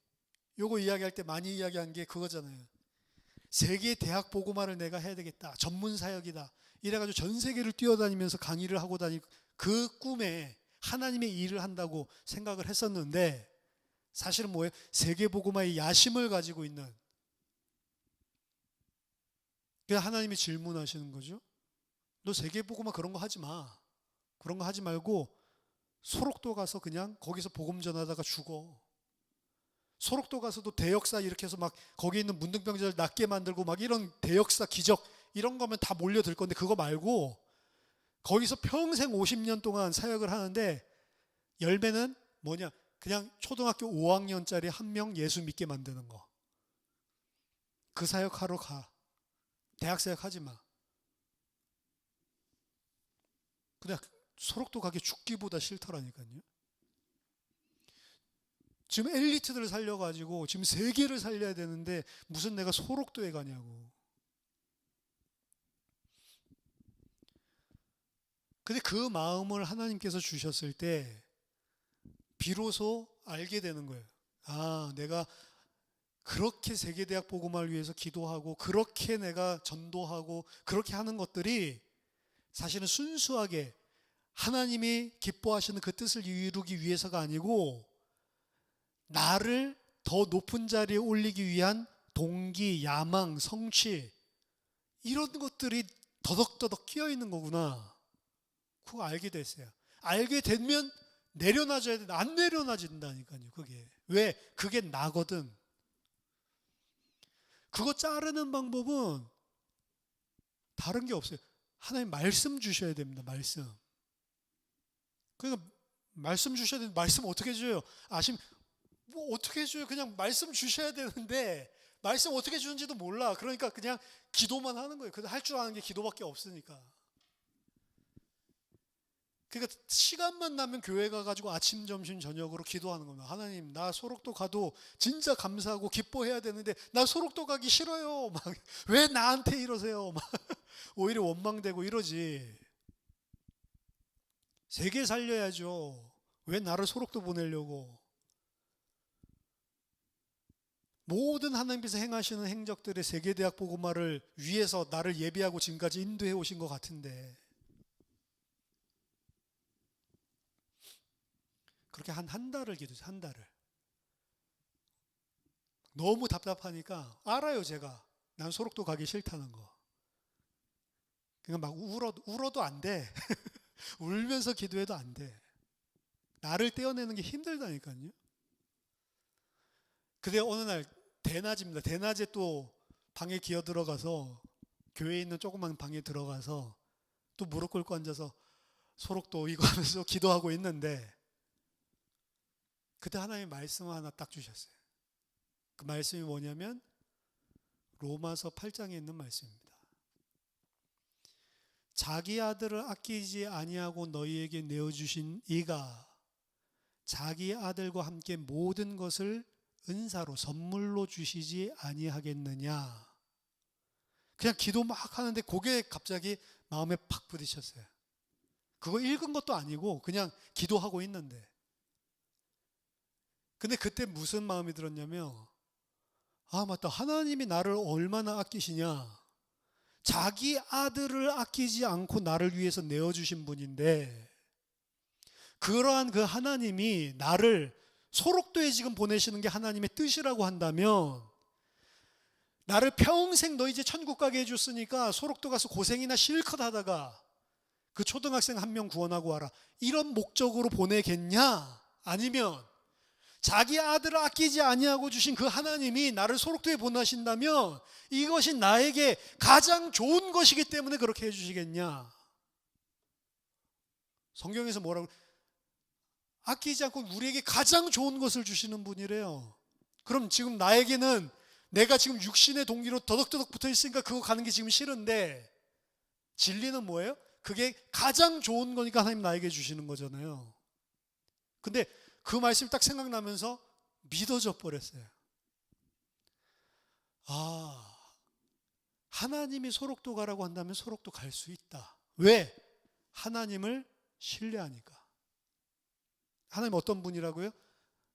요거 이야기할 때 많이 이야기한 게 그거잖아요. 세계 대학 보고만을 내가 해야 되겠다. 전문 사역이다. 이래가지고 전 세계를 뛰어다니면서 강의를 하고 다니고 그 꿈에 하나님의 일을 한다고 생각을 했었는데 사실은 뭐예요? 세계 보고마의 야심을 가지고 있는. 그래서 하나님이 질문하시는 거죠. 너 세계 보고마 그런 거 하지 마. 그런 거 하지 말고 소록도 가서 그냥 거기서 복음 전하다가 죽어. 소록도 가서도 대역사 이렇게 해서 막 거기 있는 문둥병자를 낫게 만들고 막 이런 대역사 기적 이런 거면 다 몰려들 건데 그거 말고 거기서 평생 50년 동안 사역을 하는데 열매는 뭐냐? 그냥 초등학교 5학년짜리 한 명 예수 믿게 만드는 거. 그 사역하러 가. 대학 사역하지 마. 그냥 소록도 가기 죽기보다 싫더라니까요. 지금 엘리트들을 살려가지고 지금 세계를 살려야 되는데 무슨 내가 소록도에 가냐고. 근데 그 마음을 하나님께서 주셨을 때 비로소 알게 되는 거예요. 내가 그렇게 세계대학 복음화를 위해서 기도하고 그렇게 내가 전도하고 그렇게 하는 것들이 사실은 순수하게 하나님이 기뻐하시는 그 뜻을 이루기 위해서가 아니고 나를 더 높은 자리에 올리기 위한 동기, 야망, 성취 이런 것들이 더덕더덕 끼어 있는 거구나. 그거 알게 됐어요. 알게 되면 내려놔줘야 돼. 안 내려놔진다니까요. 그게. 왜? 그게 나거든. 그거 자르는 방법은 다른 게 없어요. 하나님 말씀 주셔야 됩니다. 말씀. 그러니까 말씀 주셔야 되는데 말씀 어떻게 줘요? 뭐 어떻게 줘요? 그냥 말씀 주셔야 되는데 말씀 어떻게 주는지도 몰라. 그러니까 그냥 기도만 하는 거예요. 할 줄 아는 게 기도밖에 없으니까. 그러니까 시간만 나면 교회 가가지고 아침, 점심, 저녁으로 기도하는 겁니다. 하나님, 나 소록도 가도 진짜 감사하고 기뻐해야 되는데 나 소록도 가기 싫어요. 막 왜 나한테 이러세요? 막 오히려 원망되고 이러지. 세계 살려야죠. 왜 나를 소록도 보내려고? 모든 하나님께서 행하시는 행적들의 세계대학 복음화를 위해서 나를 예비하고 지금까지 인도해 오신 것 같은데 그렇게 한 달을 기도했어요. 한 달을. 너무 답답하니까 알아요. 제가. 난 소록도 가기 싫다는 거. 그러니까 막 울어도 안 돼. 울면서 기도해도 안 돼. 나를 떼어내는 게 힘들다니까요. 근데 어느 날 대낮입니다. 대낮에 또 방에 기어 들어가서 교회에 있는 조그만 방에 들어가서 또 무릎 꿇고 앉아서 소록도 이거 하면서 기도하고 있는데 그때 하나님의 말씀 하나 딱 주셨어요. 그 말씀이 뭐냐면 로마서 8장에 있는 말씀입니다. 자기 아들을 아끼지 아니하고 너희에게 내어주신 이가 자기 아들과 함께 모든 것을 은사로 선물로 주시지 아니하겠느냐. 그냥 기도 막 하는데 그게 갑자기 마음에 팍 부딪혔어요. 그거 읽은 것도 아니고 그냥 기도하고 있는데 근데 그때 무슨 마음이 들었냐면 아 맞다, 하나님이 나를 얼마나 아끼시냐. 자기 아들을 아끼지 않고 나를 위해서 내어주신 분인데 그러한 그 하나님이 나를 소록도에 지금 보내시는 게 하나님의 뜻이라고 한다면 나를 평생 너 이제 천국 가게 해줬으니까 소록도 가서 고생이나 실컷 하다가 그 초등학생 한 명 구원하고 와라, 이런 목적으로 보내겠냐? 아니면 자기 아들을 아끼지 아니하고 주신 그 하나님이 나를 소록도에 보내신다면 이것이 나에게 가장 좋은 것이기 때문에 그렇게 해주시겠냐? 성경에서 뭐라고? 아끼지 않고 우리에게 가장 좋은 것을 주시는 분이래요. 그럼 지금 나에게는 내가 지금 육신의 동기로 더덕더덕 붙어 있으니까 그거 가는 게 지금 싫은데 진리는 뭐예요? 그게 가장 좋은 거니까 하나님 나에게 주시는 거잖아요. 근데 그 말씀이 딱 생각나면서 믿어져 버렸어요. 아, 하나님이 소록도 가라고 한다면 소록도 갈 수 있다. 왜? 하나님을 신뢰하니까. 하나님 어떤 분이라고요?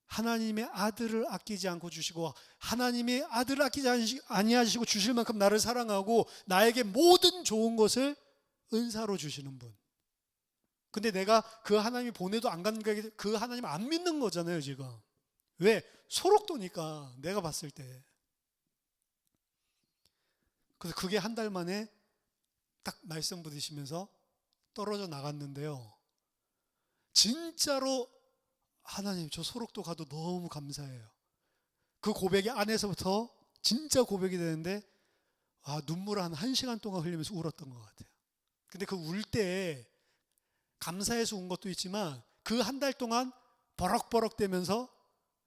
하나님의 아들을 아끼지 않고 주시고 하나님의 아들을 아끼지 아니하시고 주실 만큼 나를 사랑하고 나에게 모든 좋은 것을 은사로 주시는 분. 근데 내가 그 하나님이 보내도 안 가는 게 그 하나님 안 믿는 거잖아요 지금. 왜? 소록도니까 내가 봤을 때. 그래서 그게 한 달 만에 딱 말씀 부딪히면서 떨어져 나갔는데요. 진짜로 하나님 저 소록도 가도 너무 감사해요. 그 고백이 안에서부터 진짜 고백이 되는데 눈물 한 1시간 동안 흘리면서 울었던 것 같아요. 근데 그 울 때 감사해서 운 것도 있지만 그 한 달 동안 버럭버럭 대면서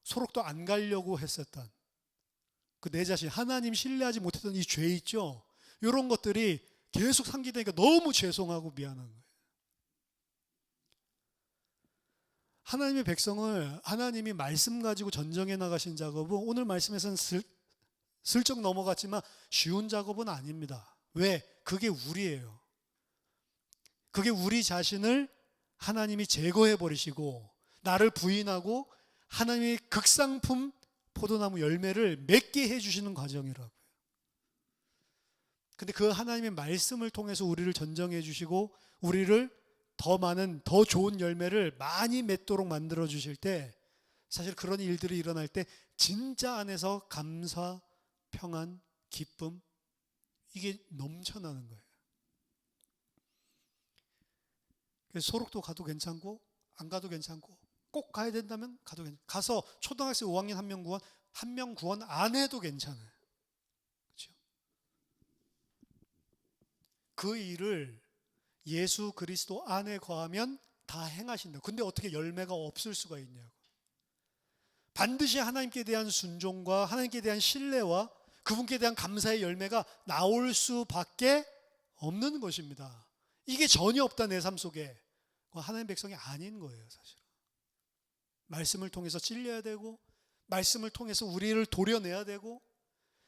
소록도 안 가려고 했었던 그 내 자신, 하나님 신뢰하지 못했던 이 죄 있죠. 이런 것들이 계속 상기되니까 너무 죄송하고 미안한 거예요. 하나님의 백성을 하나님이 말씀 가지고 전정해 나가신 작업은 오늘 말씀에서는 슬쩍 넘어갔지만 쉬운 작업은 아닙니다. 왜? 그게 우리예요. 그게 우리 자신을 하나님이 제거해 버리시고 나를 부인하고 하나님의 극상품 포도나무 열매를 맺게 해주시는 과정이라고요. 근데 그 하나님의 말씀을 통해서 우리를 전정해 주시고 우리를 더 많은 더 좋은 열매를 많이 맺도록 만들어 주실 때 사실 그런 일들이 일어날 때 진짜 안에서 감사, 평안, 기쁨 이게 넘쳐나는 거예요. 그래서 소록도 가도 괜찮고 안 가도 괜찮고 꼭 가야 된다면 가도 괜찮고 가서 초등학생 5학년 한 명 구원 안 해도 괜찮아요. 그렇죠? 그 일을 예수 그리스도 안에 거하면 다 행하신다. 근데 어떻게 열매가 없을 수가 있냐고. 반드시 하나님께 대한 순종과 하나님께 대한 신뢰와 그분께 대한 감사의 열매가 나올 수밖에 없는 것입니다. 이게 전혀 없다 내 삶 속에. 하나님 백성이 아닌 거예요, 사실. 말씀을 통해서 찔려야 되고 말씀을 통해서 우리를 도려내야 되고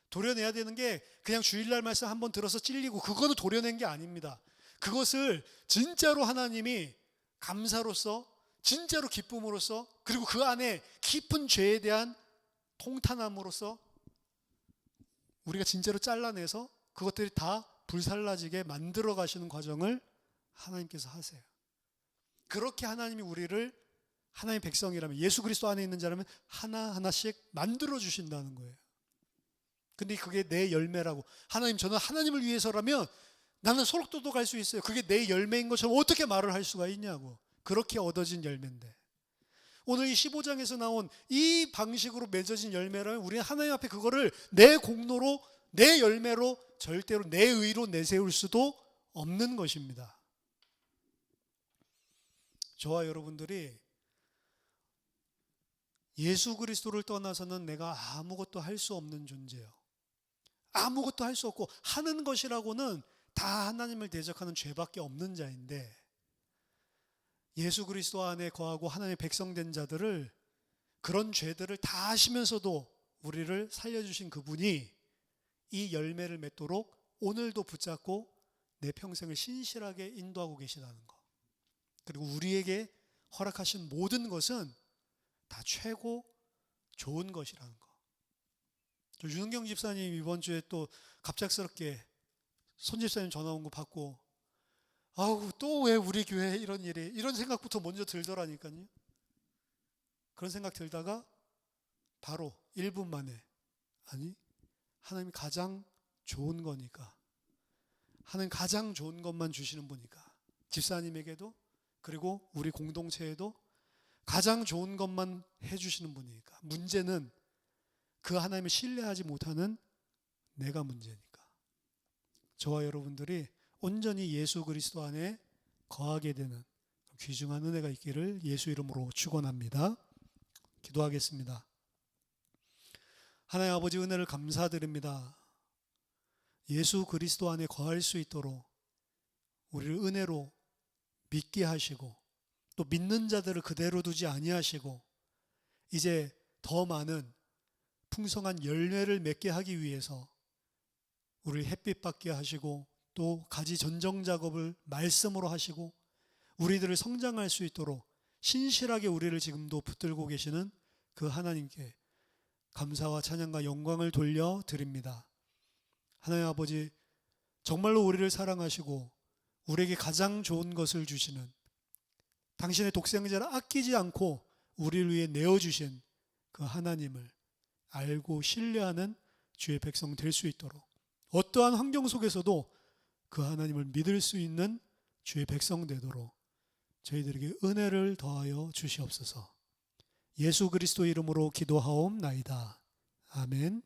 도려내야 되는 게 그냥 주일날 말씀 한번 들어서 찔리고 그거는 도려낸 게 아닙니다. 그것을 진짜로 하나님이 감사로서 진짜로 기쁨으로써 그리고 그 안에 깊은 죄에 대한 통탄함으로써 우리가 진짜로 잘라내서 그것들이 다 불살라지게 만들어 가시는 과정을 하나님께서 하세요. 그렇게 하나님이 우리를 하나님의 백성이라면 예수 그리스도 안에 있는 자라면 하나하나씩 만들어 주신다는 거예요. 근데 그게 내 열매라고. 하나님, 저는 하나님을 위해서라면 나는 소록도도 갈 수 있어요. 그게 내 열매인 것처럼 어떻게 말을 할 수가 있냐고. 그렇게 얻어진 열매인데 오늘 이 15장에서 나온 이 방식으로 맺어진 열매라면 우리는 하나님 앞에 그거를 내 공로로 내 열매로 절대로 내 의로 내세울 수도 없는 것입니다. 저와 여러분들이 예수 그리스도를 떠나서는 내가 아무것도 할 수 없는 존재예요. 아무것도 할 수 없고 하는 것이라고는 다 하나님을 대적하는 죄밖에 없는 자인데 예수 그리스도 안에 거하고 하나님의 백성 된 자들을 그런 죄들을 다 하시면서도 우리를 살려주신 그분이 이 열매를 맺도록 오늘도 붙잡고 내 평생을 신실하게 인도하고 계시다는 것. 그리고 우리에게 허락하신 모든 것은 다 최고 좋은 것이라는 것. 윤은경 집사님 이번 주에 또 갑작스럽게 손 집사님 전화 온 거 받고 아우 또 왜 우리 교회에 이런 일이 이런 생각부터 먼저 들더라니까요. 그런 생각 들다가 바로 1분 만에 아니 하나님이 가장 좋은 거니까 하나님 가장 좋은 것만 주시는 분이니까 집사님에게도 그리고 우리 공동체에도 가장 좋은 것만 해주시는 분이니까 문제는 그 하나님을 신뢰하지 못하는 내가 문제니까 저와 여러분들이 온전히 예수 그리스도 안에 거하게 되는 귀중한 은혜가 있기를 예수 이름으로 축원합니다. 기도하겠습니다. 하나님 아버지 은혜를 감사드립니다. 예수 그리스도 안에 거할 수 있도록 우리를 은혜로 믿게 하시고 또 믿는 자들을 그대로 두지 아니하시고 이제 더 많은 풍성한 열매를 맺게 하기 위해서 우리를 햇빛 받게 하시고 또 가지 전정 작업을 말씀으로 하시고 우리들을 성장할 수 있도록 신실하게 우리를 지금도 붙들고 계시는 그 하나님께 감사와 찬양과 영광을 돌려드립니다. 하나님 아버지 정말로 우리를 사랑하시고 우리에게 가장 좋은 것을 주시는 당신의 독생자를 아끼지 않고 우리를 위해 내어주신 그 하나님을 알고 신뢰하는 주의 백성 될 수 있도록 어떠한 환경 속에서도 그 하나님을 믿을 수 있는 주의 백성 되도록 저희들에게 은혜를 더하여 주시옵소서. 예수 그리스도 이름으로 기도하옵나이다. 아멘.